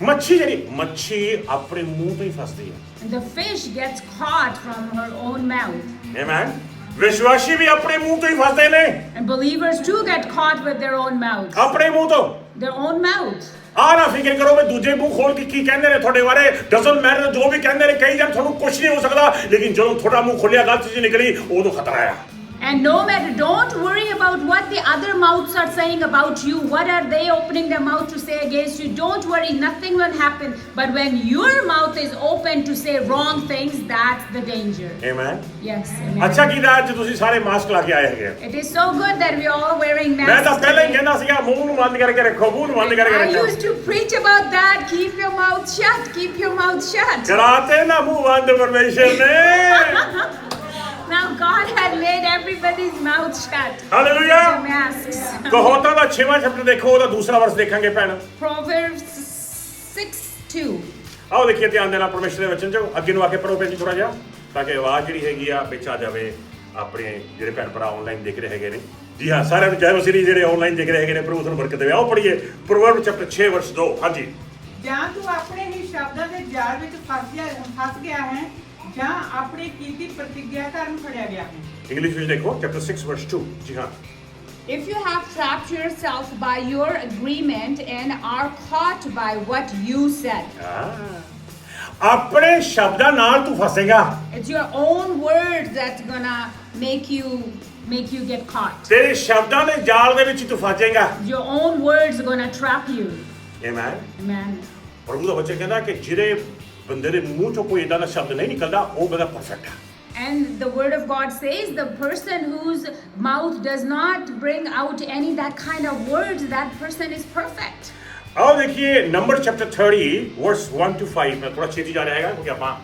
ਮੱਛੀ ਆਪਣੇ ਮੂੰਹ ਤੋਂ ਹੀ ਫਸਦੀ ਹੈ। And the fish gets caught from her own mouth. Amen. ਵਿਸ਼ਵਾਸੀ ਵੀ ਆਪਣੇ ਮੂੰਹ ਤੋਂ ਹੀ ਫਸਦੇ ਨੇ। And believers too get caught with their own mouth. ਆਪਣੇ ਮੂੰਹ ਤੋਂ। Their own mouth. ਆ ਨਾ ਫਿਕਰ ਕਰੋ ਵੀ ਦੂਜੇ ਮੂੰਹ ਖੋਲ ਕੇ ਕੀ ਕਹਿੰਦੇ ਨੇ ਤੁਹਾਡੇ ਬਾਰੇ। ਡਸਨਟ ਮੈਟਰ ਜੋ ਵੀ ਕਹਿੰਦੇ ਨੇ, ਕਈ ਜਨ ਤੁਹਾਨੂੰ ਕੁਝ ਨਹੀਂ ਹੋ ਸਕਦਾ, ਲੇਕਿਨ ਜਦੋਂ ਤੁਹਾਡਾ ਮੂੰਹ ਖੁੱਲਿਆ ਗਲਤ ਚੀਜ਼ ਨਿਕਲੀ ਉਦੋਂ ਖਤਰਾ ਆ। And no matter, don't worry about what the other mouths are saying about you. What are they opening their mouth to say against you? Don't worry, nothing will happen. But when your mouth is open to say wrong things, that's the danger. Amen Yes, amen. ਅੱਛਾ ਕੀਤਾ ਅੱਜ ਤੁਸੀਂ ਸਾਰੇ mask ਲਾ ਕੇ ਆਏ ਹੈਗੇ It is so good that we are all wearing ਮੈਂ ਤਾਂ masks. ਪਹਿਲਾਂ ਹੀ today. ਕਹਿੰਦਾ ਸੀਗਾ ਮੂੰਹ ਨੂੰ ਬੰਦ ਕਰਕੇ ਰੱਖੋ ਮੂੰਹ ਨੂੰ ਬੰਦ ਕਰਕੇ I ਰੱਖੋ used to preach about that. Keep your mouth shut. Keep your mouth shut. ਕਰਾਤੇ ਨਾ ਮੂੰਹ ਬੰਦ ਪਰਮੇਸ਼ਰ ਨੇ Now God had made everybody's mouth shut. Hallelujah The masks. ਕਹੋਤਾਂ ਦਾ 6ਵਾਂ ਚੈਪਟਰ ਦੇਖੋ ਉਹਦਾ ਦੂਸਰਾ ਵਰਸ ਦੇਖਾਂਗੇ ਭੈਣ Proverbs 6:2. ਆਓ ਦੇਖੀਏ ਧਿਆਨ ਦੇ ਨਾਲ ਪਰਮੇਸ਼ਰ ਦੇ ਵਚਨ ਚ ਅੱਗੇ ਨੂੰ ਆ ਕੇ ਪੜੋ ਭੈਣ ਜੀ ਥੋੜਾ ਜਿਹਾ ਤਾਂ ਕਿ ਆਵਾਜ਼ ਜਿਹੜੀ ਹੈਗੀ ਆ ਵਿੱਚ ਆ ਜਾਵੇ ਆਪਣੇ ਜਿਹੜੇ ਭੈਣ ਭਰਾ ਆਨਲਾਈਨ ਦੇਖ ਰਹੇ ਹੈਗੇ ਨੇ ਜੀ ਹਾਂ ਸਾਰਿਆਂ ਨੂੰ ਜੈ ਮਸੀਹ ਜਿਹੜੇ ਆਨਲਾਈਨ ਦੇਖ ਰਹੇ ਹੈਗੇ ਨੇ ਪ੍ਰਭੂ ਤੁਹਾਨੂੰ ਬਰਕਤ ਦੇਵੇ ਆਓ ਪੜੀਏ ਪ੍ਰੋਵਰਬ ਚੈਪਟਰ 6 ਵਰਸ 2 ਹਾਂਜੀ ਜਾਂ ਤੂੰ ਆਪਣੇ ਹੀ ਸ਼ਬਦਾਂ ਦੇ ਜਾਲ ਵਿੱਚ ਫਸ ਗਿਆ ਹੈ ਜਾਂ ਆਪਣੀ ਕੀਤੀ ਪ੍ਰਤੀਗਿਆ ਕਾਰਨ ਫੜਿਆ ਗਿਆ ਹੈ ਇੰਗਲਿਸ਼ ਵਿੱਚ ਦੇਖੋ ਚੈਪਟਰ 6 ਵਰਸ 2 ਜੀ ਹਾਂ If you have trapped yourself by your agreement and are caught by what you said, ਆਪਣੇ ਸ਼ਬਦਾਂ ਨਾਲ ਤੂੰ ਫਸੇਗਾ it's your own words that's gonna make you get caught. ਤੇਰੇ ਸ਼ਬਦਾਂ ਦੇ ਜਾਲ ਦੇ ਵਿੱਚ ਤੂੰ ਫਸੇਗਾ Your own words gonna trap you. Amen Amen. ਪ੍ਰਭੂ ਦਾ ਵਚਨ ਕਹਿੰਦਾ ਕਿ ਜਿਹੜੇ ਬੰਦੇ ਦੇ ਮੂੰਹ ਚੋਂ ਕੋਈ ਇਦਾਂ ਦਾ ਸ਼ਬਦ ਨਹੀਂ ਨਿਕਲਦਾ ਉਹ ਬੰਦਾ ਪਰਫੈਕਟ ਹੈ And the word of God says the person whose mouth does not bring out any that kind of words, that person is perfect. ਆਓ ਦੇਖੀਏ ਨੰਬਰ ਚੈਪਟਰ 30 ਵਰਸ 1 to 5 ਮੈਂ ਥੋੜਾ ਛੇਤੀ ਜਾ ਰਿਹਾ ਹੈਗਾ ਕਿਉਂਕਿ ਆਪਾਂ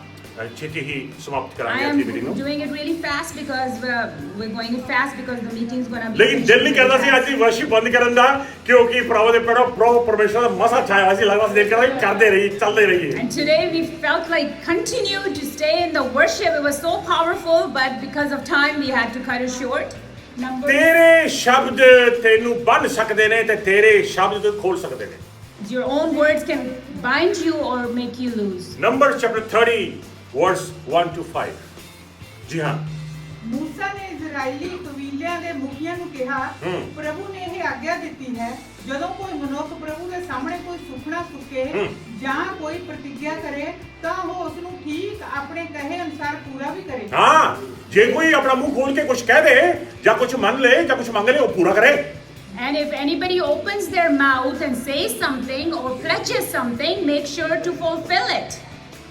ਛੇਤੀ ਹੀ ਸਮਾਪਤ I ਕਰਾਂਗੇ am ਅੱਜ ਦੀ ਮੀਟਿੰਗ ਨੂੰ doing it really fast because we're going it fast because the meeting is gonna be. ਲੇਕਿਨ ਦਿਲ ਨਹੀਂ ਕਰਦਾ ਸੀ ਅੱਜ ਦੀ ਵਰਸ਼ਿਪ ਬੰਦ ਕਰਨ ਦਾ ਕਿਉਂਕਿ ਪ੍ਰਭੂ ਦੇ ਪੈਰੋਂ ਪ੍ਰਭੂ ਪਰਮੇਸ਼ਰ ਦਾ ਮਸਾ ਛਾਇਆ ਹੋਇਆ ਸੀ ਲੱਗਦਾ ਸੀ ਦੇਖ ਕੇ ਕਰਦੇ ਰਹੀਏ ਚੱਲਦੇ ਰਹੀਏ And today we felt like continue to stay in the worship. It was so powerful, but because of time we had to cut it short. Number ਤੇਰੇ ਸ਼ਬਦ ਤੈਨੂੰ ਬੰਨ ਸਕਦੇ ਨੇ ਤੇ ਤੇਰੇ ਸ਼ਬਦ ਤੈਨੂੰ ਖੋਲ ਸਕਦੇ ਨੇ your own words can bind you or make you lose. Number chapter 30 verse 1 to 5 ਜੀ ਹਾਂ ਮੂਸਾ ਨੇ ਇਜ਼ਰਾਈਲੀ ਕਬੀਲਿਆਂ ਦੇ ਮੁਖੀਆਂ ਨੂੰ ਕਿਹਾ ਪ੍ਰਭੂ ਨੇ ਇਹ ਆਗਿਆ ਦਿੱਤੀ ਹੈ ਜਦੋਂ ਕੋਈ ਮਨੁੱਖ ਪ੍ਰਭੂ ਦੇ ਸਾਹਮਣੇ ਕੋਈ ਸੁਪਨਾ ਸੁੱਕੇ ਜਾਂ ਕੋਈ ਪ੍ਰਤੀਗਿਆ ਕਰੇ ਤਾਂ ਉਹ ਉਸ ਨੂੰ ਠੀਕ ਆਪਣੇ ਕਹੇ ਅਨੁਸਾਰ ਪੂਰਾ ਵੀ ਕਰੇ ਹਾਂ ਜੇ ਕੋਈ ਆਪਣਾ ਮੂੰਹ ਖੋਲ ਕੇ ਕੁਝ ਕਹਿ ਦੇ ਜਾਂ ਕੁਝ ਮੰਨ ਲੇ ਜਾਂ ਕੁਝ ਮੰਗ ਲੇ ਉਹ ਪੂਰਾ ਕਰੇ And if anybody opens their mouth and says something or pledges something, make sure to fulfill it.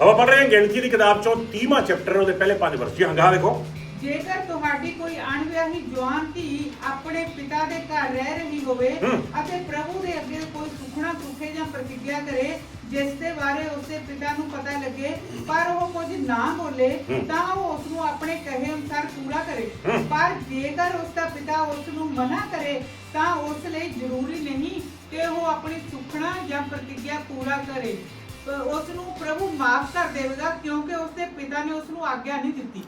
ਆਪਾਂ ਪੜ੍ਹ ਰਹੇ ਹਾਂ ਗਿਣਤੀ ਦੀ ਕਿਤਾਬ ਚੋਂ 30ਵਾਂ ਚੈਪਟਰ ਉਹਦੇ ਪਹਿਲੇ 5 ਵਰਸ ਜੀ ਹਾਂ ਦੇਖੋ ਜੇਕਰ ਤੁਹਾਡੀ ਕੋਈ ਅਣਵਿਆਹੀ ਜਵਾਨ ਧੀ ਆਪਣੇ ਪਿਤਾ ਦੇ ਘਰ ਰਹਿ ਰਹੀ ਹੋਵੇ ਅਤੇ ਪ੍ਰਭੂ ਦੇ ਅੱਗੇ ਕੋਈ ਸੁਖਣਾ ਸੁਖੇ ਜਾਂ ਪ੍ਰਤੀਗਿਆ ਕਰੇ ਜਿਸ ਦੇ ਬਾਰੇ ਉਸਦੇ ਪਿਤਾ ਨੂੰ ਪਤਾ ਲੱਗੇ ਪਰ ਉਹ ਕੁਝ ਨਾ ਬੋਲੇ ਤਾਂ ਉਹ ਉਸ ਨੂੰ ਆਪਣੇ ਕਹੇ ਅਨੁਸਾਰ ਪੂਰਾ ਕਰੇ ਪਰ ਜੇਕਰ ਉਸਦਾ ਪਿਤਾ ਉਸ ਨੂੰ ਮਨਾ ਕਰੇ ਤਾਂ ਉਸ ਲਈ ਜ਼ਰੂਰੀ ਨਹੀਂ ਕਿ ਉਹ ਆਪਣੀ ਸੁਖਣਾ ਜਾਂ ਪ੍ਰਤੀਗਿਆ ਪੂਰਾ ਕਰੇ ਉਸ ਨੂੰ ਪ੍ਰਭੂ ਮਾਫ ਕਰ ਦੇਵੇਗਾ ਕਿਉਂਕਿ ਉਸਦੇ ਪਿਤਾ ਨੇ ਉਸ ਨੂੰ ਆਗਿਆ ਨਹੀਂ ਦਿੱਤੀ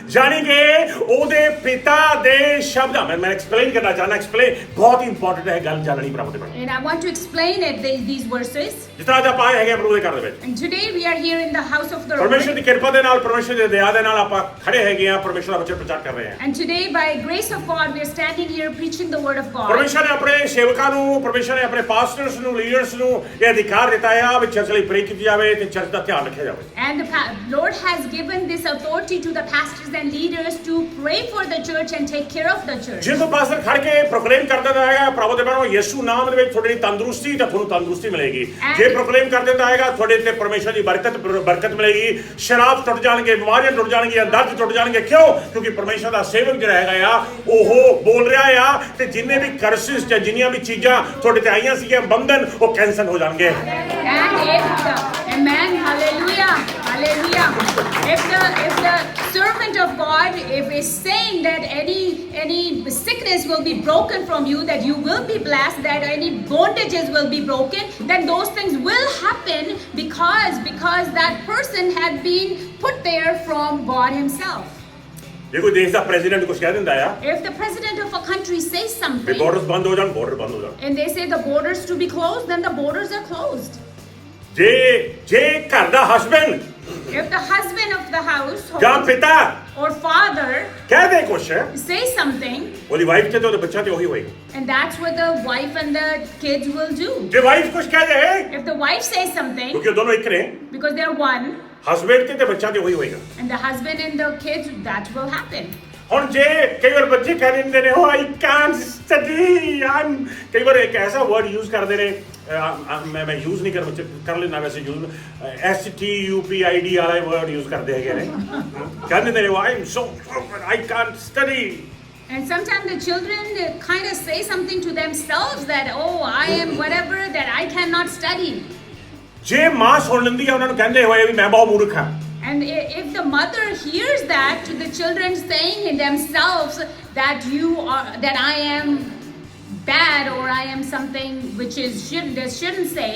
ਜਾਨੀ ਕਿ ਉਹਦੇ ਪਿਤਾ ਦੇ ਸ਼ਬਦਾਂ ਮੈਂ ਐਕਸਪਲੇਨ ਕਰਨਾ ਚਾਹਨਾ ਐਕਸਪਲੇਨ ਬਹੁਤ ਇੰਪੋਰਟੈਂਟ ਹੈ ਗੱਲ ਜਾਣਨੀ ਪ੍ਰਭੂ ਦੇ ਬਾਰੇ And I want to explain it, these verses. ਜਿਸ ਤਰ੍ਹਾਂ ਆਪਾਂ ਆਏ ਹੈਗੇ ਪ੍ਰਭੂ ਦੇ ਘਰ ਦੇ ਵਿੱਚ And today we are here in the house of the ਪਰਮੇਸ਼ਰ Lord. ਦੀ ਕਿਰਪਾ ਦੇ ਨਾਲ ਪਰਮੇਸ਼ਰ ਦੀ ਦਇਆ ਦੇ ਨਾਲ ਆਪਾਂ ਖੜੇ ਹੈਗੇ ਆ ਪਰਮੇਸ਼ਰ ਦਾ ਵਚਨ ਪ੍ਰਚਾਰ ਕਰ ਰਹੇ ਹਾਂ And today by grace of God we are standing here preaching the word of God. ਪਰਮੇਸ਼ਰ ਨੇ ਆਪਣੇ ਸੇਵਕਾਂ ਨੂੰ ਪਰਮੇਸ਼ਰ ਨੇ ਆਪਣੇ ਪਾਸਟਰਸ ਨੂੰ ਲੀਡਰਸ ਨੂੰ ਇਹ ਅਧਿਕਾਰ ਦਿੱਤਾ ਹੈ ਵੀ ਚਰਚ ਲਈ ਪ੍ਰੇ ਕੀਤੀ ਜਾਵੇ ਤੇ ਚਰਚ ਦਾ ਧਿਆਨ ਰੱਖਿਆ ਜਾਵੇ And the Lord has given this authority to the pastors and leaders to pray for the church and take care of the church. ਜੇ ਕੋਈ ਪਾਸਟਰ ਖੜ ਕੇ ਪ੍ਰੋਕਲੇਮ ਕਰਦਾ ਹੈਗਾ ਪ੍ਰਭੂ ਦੇ ਬਾਰੇ ਯਿਸੂ ਨਾਮ ਦੇ ਵਿੱਚ ਤੁਹਾਡੀ ਤੰਦਰੁਸਤੀ ਤਾਂ ਤੁਹਾਨੂੰ ਤੰਦਰੁਸਤੀ ਮਿਲੇਗੀ ਜੇ ਪ੍ਰੋਕਲੇਮ ਕਰ ਦਿੰਦਾ ਹੈਗਾ ਤੁਹਾਡੇ ਤੇ ਪਰਮੇਸ਼ਰ ਦੀ ਬਰਕਤ ਮਿਲੇਗੀ ਸ਼ਰਾਬ ਟੁੱਟ ਜਾਣਗੇ ਬਿਮਾਰੀਆਂ ਟੁੱਟ ਜਾਣਗੀਆਂ ਦਰਦ ਟੁੱਟ ਜਾਣਗੇ ਕਿਉਂ ਕਿਉਂਕਿ ਪਰਮੇਸ਼ਰ ਦਾ ਸੇਵਕ ਜਿਹੜਾ ਹੈਗਾ ਆ ਉਹ ਬੋਲ ਰਿਹਾ ਆ ਤੇ ਜਿੰਨੇ ਵੀ ਕਰਸਿਸ ਜਾਂ ਜਿੰਨੀਆਂ ਵੀ ਚੀਜ਼ਾਂ ਤੁਹਾਡੇ ਤੇ ਆਈਆਂ ਸੀਗੀਆਂ ਬੰਧਨ ਉਹ ਕੈਂਸਲ ਹੋ ਜਾਣਗੇ Amen. Hallelujah. Hallelujah. If the servant of God, if is saying that any sickness will be broken from you, that you will be blessed, that any bondages will be broken, then those things will happen because that person had been put there from God Himself. ਜੇ ਕੋਈ ਦੇਸ਼ ਦਾ president ਕੁਝ ਕਹਿ ਦਿੰਦਾ ਆ If the president of a country says ਵੀ something borders ਬੰਦ ਹੋ ਜਾਣ ਬਾਰਡਰ ਬੰਦ ਹੋ ਜਾਣ and they say the borders to be closed, then the borders are closed. ਜੇ ਘਰ ਦਾ husband If the husband of the household ਜਾਂ ਪਿਤਾ or father ਕਹਿ ਦੇ ਕੁਛ say something, ਉਹਦੀ ਵਾਈਫ ਤੇ ਉਹਦੇ ਬੱਚਾ ਤੇ ਉਹੀ ਹੋਏਗਾ and that's what the wife and the kids will do. ਜੇ ਵਾਈਫ ਕੁਛ ਕਹਿ ਦੇ If the wife says something, ਕਿਉਂਕਿ ਉਹ ਦੋਨੋਂ ਇੱਕ ਨੇ because they're one, ਹਸਬੈਂਡ ਤੇ ਬੱਚਾ ਤੇ ਉਹੀ ਹੋਏਗਾ and the husband and the kids, that will happen. ਹੁਣ ਜੇ ਕਈ ਵਾਰ ਬੱਚੇ ਕਹਿ ਦਿੰਦੇ ਨੇ ਉਹ ਆਈ ਕਾਂਟ ਸਟੱਡੀ ਕਈ ਵਾਰ ਇੱਕ ਐਸਾ ਵਰਡ ਯੂਜ਼ ਕਰਦੇ ਨੇ ਮੈਂ ਯੂਜ਼ ਨਹੀਂ ਕਰ ਲੈਣਾ ਵੈਸੇ ਯੂਜ਼ STUPID ਵਾਲਾ ਵਰਡ ਯੂਜ਼ ਕਰਦੇ ਹੈਗੇ ਨੇ ਕਹਿੰਦੇ ਨੇ I can't study. And sometimes the children kind of say something to themselves that, oh, I am whatever, that I cannot study. ਜੇ ਮਾਂ ਸੁਣ ਲੈਂਦੀ ਆ ਉਹਨਾਂ ਨੂੰ ਕਹਿੰਦੇ ਹੋਏ ਵੀ ਮੈਂ ਬਹੁਤ ਮੂਰਖ ਹਾਂ And if the mother hears that to the children saying in themselves that that I am bad or I am something which they shouldn't say.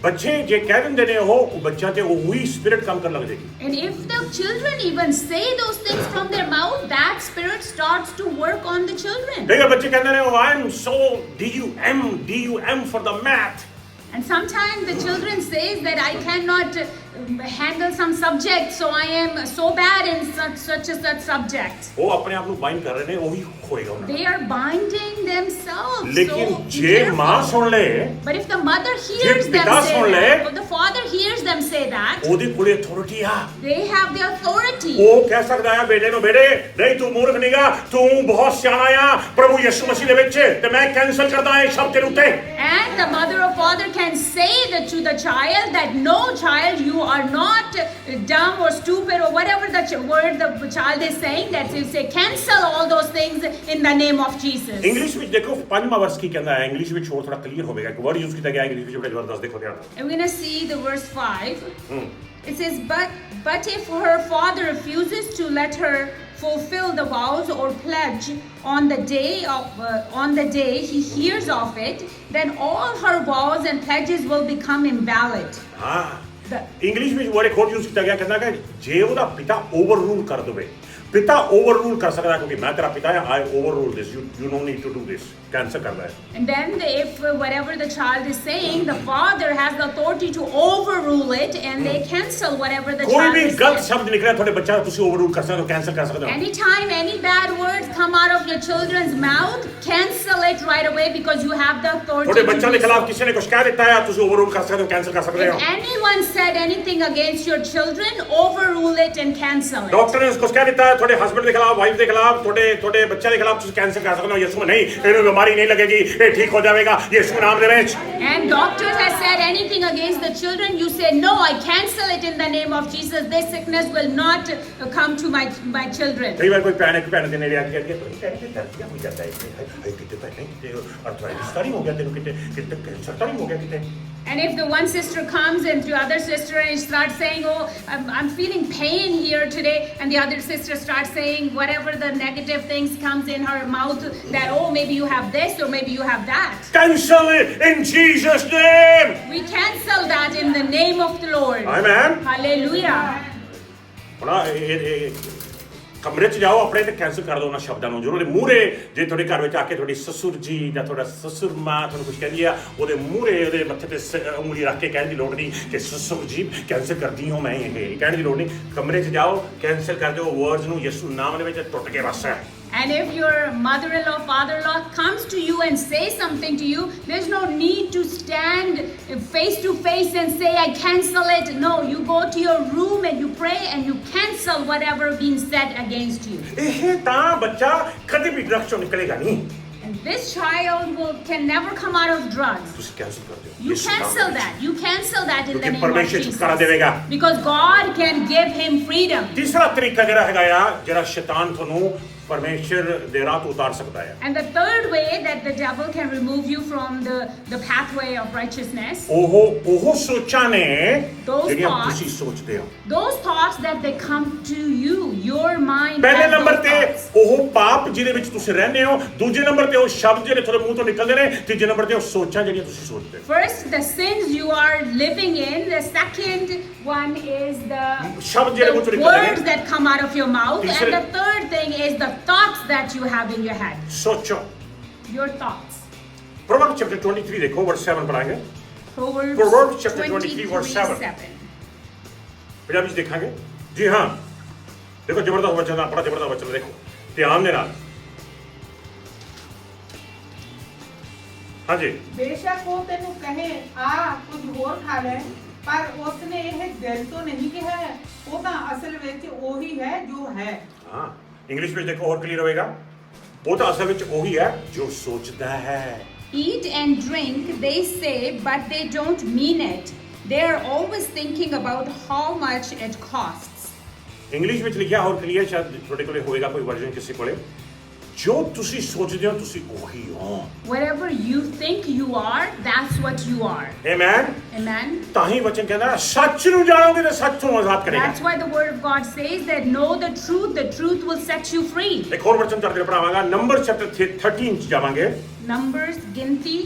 ਬੱਚੇ ਜੇ ਕਹਿ ਦਿੰਦੇ ਨੇ ਉਹ ਬੱਚਾ ਤੇ ਉਹੀ ਸਪਿਰਿਟ ਕੰਮ ਕਰਨ ਲੱਗ ਜਾਏਗੀ And if the children even say those things from their mouth, that spirit starts to work on the children. ਦੇਖੋ ਬੱਚੇ ਕਹਿੰਦੇ ਨੇ I am so DUM for the math. And sometimes the children says that I cannot handle some subject, so I am so bad in such subject. ਉਹ ਆਪਣੇ ਆਪ ਨੂੰ bind ਕਰ ਰਹੇ ਨੇ ਉਹੀ ਹੋਏਗਾ ਉਹਨਾਂ They are binding themselves. ਲੇਕਿਨ So be ਜੇ careful. ਮਾਂ ਸੁਣ ਲੇ But if the mother hears them ਪਿਤਾ say ਸੁਣ ਲੈ, that, or the father hears them say that, ਉਹਦੀ ਕੋਲੇ ਅਥਾਰਟੀ ਆ they have the authority. ਉਹ ਕਹਿ ਸਕਦਾ ਹੈ ਬੇਟੇ ਨੂੰ ਬੇਟੇ ਨਹੀਂ ਤੂੰ ਮੂਰਖ ਨਹੀਂਗਾ ਤੂੰ ਬਹੁਤ ਸਿਆਣਾ ਆ ਪ੍ਰਭੂ ਯਿਸੂ ਮਸੀਹ ਦੇ ਵਿੱਚ ਤੇ ਮੈਂ ਕੈਨਸਲ ਕਰਦਾ ਇਹ ਸ਼ਬਦ ਤੇਰੇ ਉੱਤੇ And the mother or father can say that to the child that no child, you are not dumb or stupid or whatever the word the child is saying, that you say cancel all those things in the name of Jesus. English ਵਿੱਚ ਦੇਖੋ ਪੰਜਵਾਂ ਵਰਸ ਕੀ ਕਹਿੰਦਾ ਹੈ English ਵਿੱਚ ਹੋਰ ਥੋੜਾ clear ਹੋਵੇਗਾ ਇੱਕ ਵਰਡ ਯੂਜ਼ ਕੀਤਾ ਗਿਆ ਇੰਗਲਿਸ਼ ਵਿੱਚ ਬੜਾ ਜ਼ਬਰਦਸਤ ਦੇਖੋ ਧਿਆਨ ਨਾਲ And we're going to see the verse 5. It says, but if her father refuses to let her fulfill the vows or pledge on the day he hears of it, then all her vows and pledges will become invalid. ਹਾਂ English ਵਿੱਚ word ਇੱਕ ਹੋਰ use ਕੀਤਾ ਗਿਆ ਕਹਿੰਦਾ ਕਿ ਜੇ ਉਹਦਾ ਪਿਤਾ ਓਵਰਰੂਲ ਕਰ ਦੇਵੇ ਪਿਤਾ ਓਵਰਰੂਲ ਕਰ ਸਕਦਾ ਕਿਉਂਕਿ ਮੈਂ ਤੇਰਾ ਪਿਤਾ ਹਾਂ I overrule this you don't need to do this cancel ਕਰਦਾ ਹੈ And then if whatever the child is saying, the father has the authority to overrule it and they cancel whatever the ਕੋਈ child we is ਗਲਤ saying. ਸ਼ਬਦ ਨਿਕਲਿਆ ਤੁਹਾਡੇ ਬੱਚਾ ਤੁਸੀਂ ਓਵਰਰੂਲ ਕਰ ਸਕਦੇ ਹੋ ਕੈਂਸਲ ਕਰ ਸਕਦੇ ਹੋ Anytime any bad words come out of your children's mouth, cancel it right away because you have the authority ਤੁਹਾਡੇ to ਬੱਚਿਆਂ ਦੇ do ਖਿਲਾਫ so. ਕਿਸੇ ਨੇ ਕੁਝ ਕਹਿ ਦਿੱਤਾ ਹੈ ਤੁਸੀਂ ਓਵਰਰੂਲ ਕਰ ਸਕਦੇ ਹੋ ਕੈਂਸਲ ਕਰ ਸਕਦੇ ਹੋ If anyone said anything against your children, overrule it and cancel it. Doctor ਨੇ ਕੁਝ ਕਹਿ ਦਿੱਤਾ ਹੈ ਤੁਹਾਡੇ ਹਸਬੰਡ ਦੇ ਖਿਲਾਫ ਵਾਈਫ ਦੇ ਖਿਲਾਫ ਤੁਹਾਡੇ ਬੱਚਿਆਂ ਦੇ ਖਿਲਾਫ ਤੁਸੀਂ ਕੈਂਸਲ ਕਰ ਸਕਦੇ ਹੋ ਯਿਸੂ ਨਹੀਂ ਇਹਨੂੰ ਬਿਮਾਰੀ ਨਹੀਂ ਲੱਗੇਗੀ ਇਹ ਠੀਕ ਹੋ ਜਾਵੇਗਾ ਯਿਸੂ ਨਾਮ ਦੇ ਵਿੱਚ And doctors have said anything against the children, you say no, I cancel it in the name of Jesus. This sickness will not come to my children. ਕਈ ਵਾਰ ਕੋਈ ਭੈਣ ਦੇ ਨੇੜੇ ਆ ਕੇ ਕਹਿੰਦੀ ਹੈ ਕਿ ਦਰਦ ਹੋ ਜਾਂਦਾ ਹੈ ਹਾਈ ਕਿਤੇ ਤਾਂ ਨਹੀਂ ਕਿਤੇ ਅਰਥਰਾਈਟਿਸ ਤਾਂ ਨਹੀਂ ਹੋ ਗਿਆ ਤੈਨੂੰ ਕਿਤੇ ਕੈਂਸਰ ਤਾਂ ਨਹੀਂ ਹੋ ਗਿਆ ਕਿਤੇ And if the one sister comes and the other sister and starts saying, oh, I'm feeling pain here today, and the other sister starts saying whatever the negative things comes in her mouth, that, oh, maybe you have this or maybe you have that. Cancel it in Jesus' name. We cancel that in the name of the Lord. Amen. Hallelujah. ਹੁਣ ਕਮਰੇ 'ਚ ਜਾਓ ਆਪਣੇ ਤੇ cancel ਕਰ ਦਿਓ ਉਹਨਾਂ ਸ਼ਬਦਾਂ ਨੂੰ ਜਦੋਂ ਉਹਦੇ ਮੂਹਰੇ ਜੇ ਤੁਹਾਡੇ ਘਰ ਵਿੱਚ ਆ ਕੇ ਤੁਹਾਡੀ ਸਸੁਰ ਜੀ ਜਾਂ ਤੁਹਾਡਾ ਸਸੁਰ ਮਾਂ ਤੁਹਾਨੂੰ ਕੁਝ ਕਹਿੰਦੀ ਆ ਉਹਦੇ ਮੂਹਰੇ ਉਹਦੇ ਮੱਥੇ ਤੇ ਉਂਗਲੀ ਰੱਖ ਕੇ ਕਹਿਣ ਦੀ ਲੋੜ ਨਹੀਂ ਕਿ ਸਸੁਰ ਜੀ ਕੈਂਸਲ ਕਰਦੀ ਹਾਂ ਮੈਂ ਇਹ ਕਹਿਣ ਦੀ ਲੋੜ ਨਹੀਂ ਕਮਰੇ 'ਚ ਜਾਓ ਕੈਂਸਲ ਕਰ ਦਿਓ ਵਰਡਸ ਨੂੰ ਯਿਸੂ ਨਾਮ ਦੇ ਵਿੱਚ ਟੁੱਟ ਕੇ ਬਸ ਹੈ And if your mother-in-law, father-in-law comes to you and say something to you, there's no need to stand face to face and say, I cancel it. No, you go to your room and you pray and you cancel whatever being said against you. ਇਹ ਤਾਂ ਬੱਚਾ ਕਦੇ ਵੀ drugs ਚੋਂ ਨਿਕਲੇਗਾ ਨਹੀਂ And this child can never come out of drugs. ਤੁਸੀਂ cancel ਕਰ ਦਿਓ You cancel that. You cancel that in the name of ਪਰਮੇਸ਼ਰ ਛੁਟਕਾਰਾ Jesus. ਦੇਵੇਗਾ Because God can give him freedom. ਤੀਸਰਾ ਤਰੀਕਾ ਜਿਹੜਾ ਹੈਗਾ ਆ ਜਿਹੜਾ ਸ਼ੈਤਾਨ ਤੁਹਾਨੂੰ ਪਰਮੇਸ਼ਰ ਦੇ ਰਾਹ ਤੋਂ ਉਤਾਰ ਸਕਦਾ ਹੈ And the third way that the devil can remove you from the pathway of righteousness, ਉਹ ਸੋਚਾਂ ਨੇ Those ਜਿਹੜੀਆਂ thoughts- ਤੁਸੀਂ ਸੋਚਦੇ ਹੋ those thoughts that they come to you, your mind ਪਹਿਲੇ has ਨੰਬਰ those ਤੇ thoughts. ਉਹ ਪਾਪ ਜਿਹਦੇ ਵਿੱਚ ਤੁਸੀਂ ਰਹਿੰਦੇ ਹੋ ਦੂਜੇ ਨੰਬਰ ਤੇ ਉਹ ਸ਼ਬਦ ਜਿਹੜੇ ਤੁਹਾਡੇ ਮੂੰਹ ਤੋਂ ਨਿਕਲਦੇ ਨੇ ਤੀਜੇ ਨੰਬਰ ਤੇ ਉਹ ਸੋਚਾਂ ਜਿਹੜੀਆਂ ਤੁਸੀਂ ਸੋਚਦੇ ਹੋ First, the sins you are living in. The second one is ਸ਼ਬਦ ਜਿਹੜੇ ਮੂੰਹ ਤੋਂ the ਨਿਕਲਦੇ words ਨੇ that come out of your mouth. Teacher- And the third thing is the thoughts that you have in your head. ਸੋਚੋ Your thoughts. ਪ੍ਰੋਵਰਬ chapter 23 ਦੇਖੋ ਵਰਸ 7 ਪੜਾਂਗੇ Proverbs Proverbs chapter 23 verse 7. 23:7. Punjabi 'ਚ ਦੇਖਾਂਗੇ ਜੀ ਹਾਂ ਦੇਖੋ ਜ਼ਬਰਦਸਤ ਵਚਨ ਆ ਬੜਾ ਜ਼ਬਰਦਸਤ ਵਚਨ ਦੇਖੋ ਧਿਆਨ ਦੇ ਨਾਲ ਹਾਂਜੀ ਬੇਸ਼ੱਕ ਉਹ ਤੈਨੂੰ ਕਹੇ ਆ ਕੁਝ ਹੋਰ ਖਾ ਲੈ ਪਰ ਉਸਨੇ ਇਹ ਦਿਲ ਤੋਂ ਨਹੀਂ ਕਿਹਾ ਹੈ, ਉਹ ਤਾਂ ਅਸਲ ਵਿੱਚ ਉਹੀ ਹੈ ਜੋ ਹੈ। ਹਾਂ ਇੰਗਲਿਸ਼ ਵਿੱਚ ਦੇਖੋ ਹੋਰ ਕਲੀਅਰ ਹੋਏਗਾ। ਉਹ ਤਾਂ ਅਸਲ ਵਿੱਚ ਉਹੀ ਹੈ ਜੋ ਸੋਚਦਾ ਹੈ। Eat and drink, they say, but they don't mean it. They are always thinking about how much it costs. English ਵਿੱਚ ਲਿਖਿਆ ਹੋਰ ਕਲੀਅਰ, ਸ਼ਾਇਦ ਤੁਹਾਡੇ ਕੋਲੇ ਹੋਏਗਾ ਕੋਈ ਵਰਜ਼ਨ ਕਿਸੇ ਕੋਲੇ। ਜੋ ਤੁਸੀਂ ਸੋਚਦੇ ਹੋ ਤੁਸੀਂ ਉਹੀ ਹੋ। Whatever you think you are, that's what you are. Amen. Amen. ਤਾਂ ਹੀ ਵਚਨ ਕਹਿੰਦਾ ਸੱਚ ਨੂੰ ਜਾਣੋਗੇ ਤਾਂ ਸੱਚ ਤੁਹਾਨੂੰ ਆਜ਼ਾਦ ਕਰੇਗਾ। That's why the word of God says that know the truth will set you free. ਇੱਕ ਹੋਰ ਵਚਨ ਤੁਹਾਡੇ ਨਾਲ ਪੜਾਵਾਂਗਾ, ਨੰਬਰ ਚੈਪਟਰ 13 ਚ ਜਾਵਾਂਗੇ। Numbers, Ginti,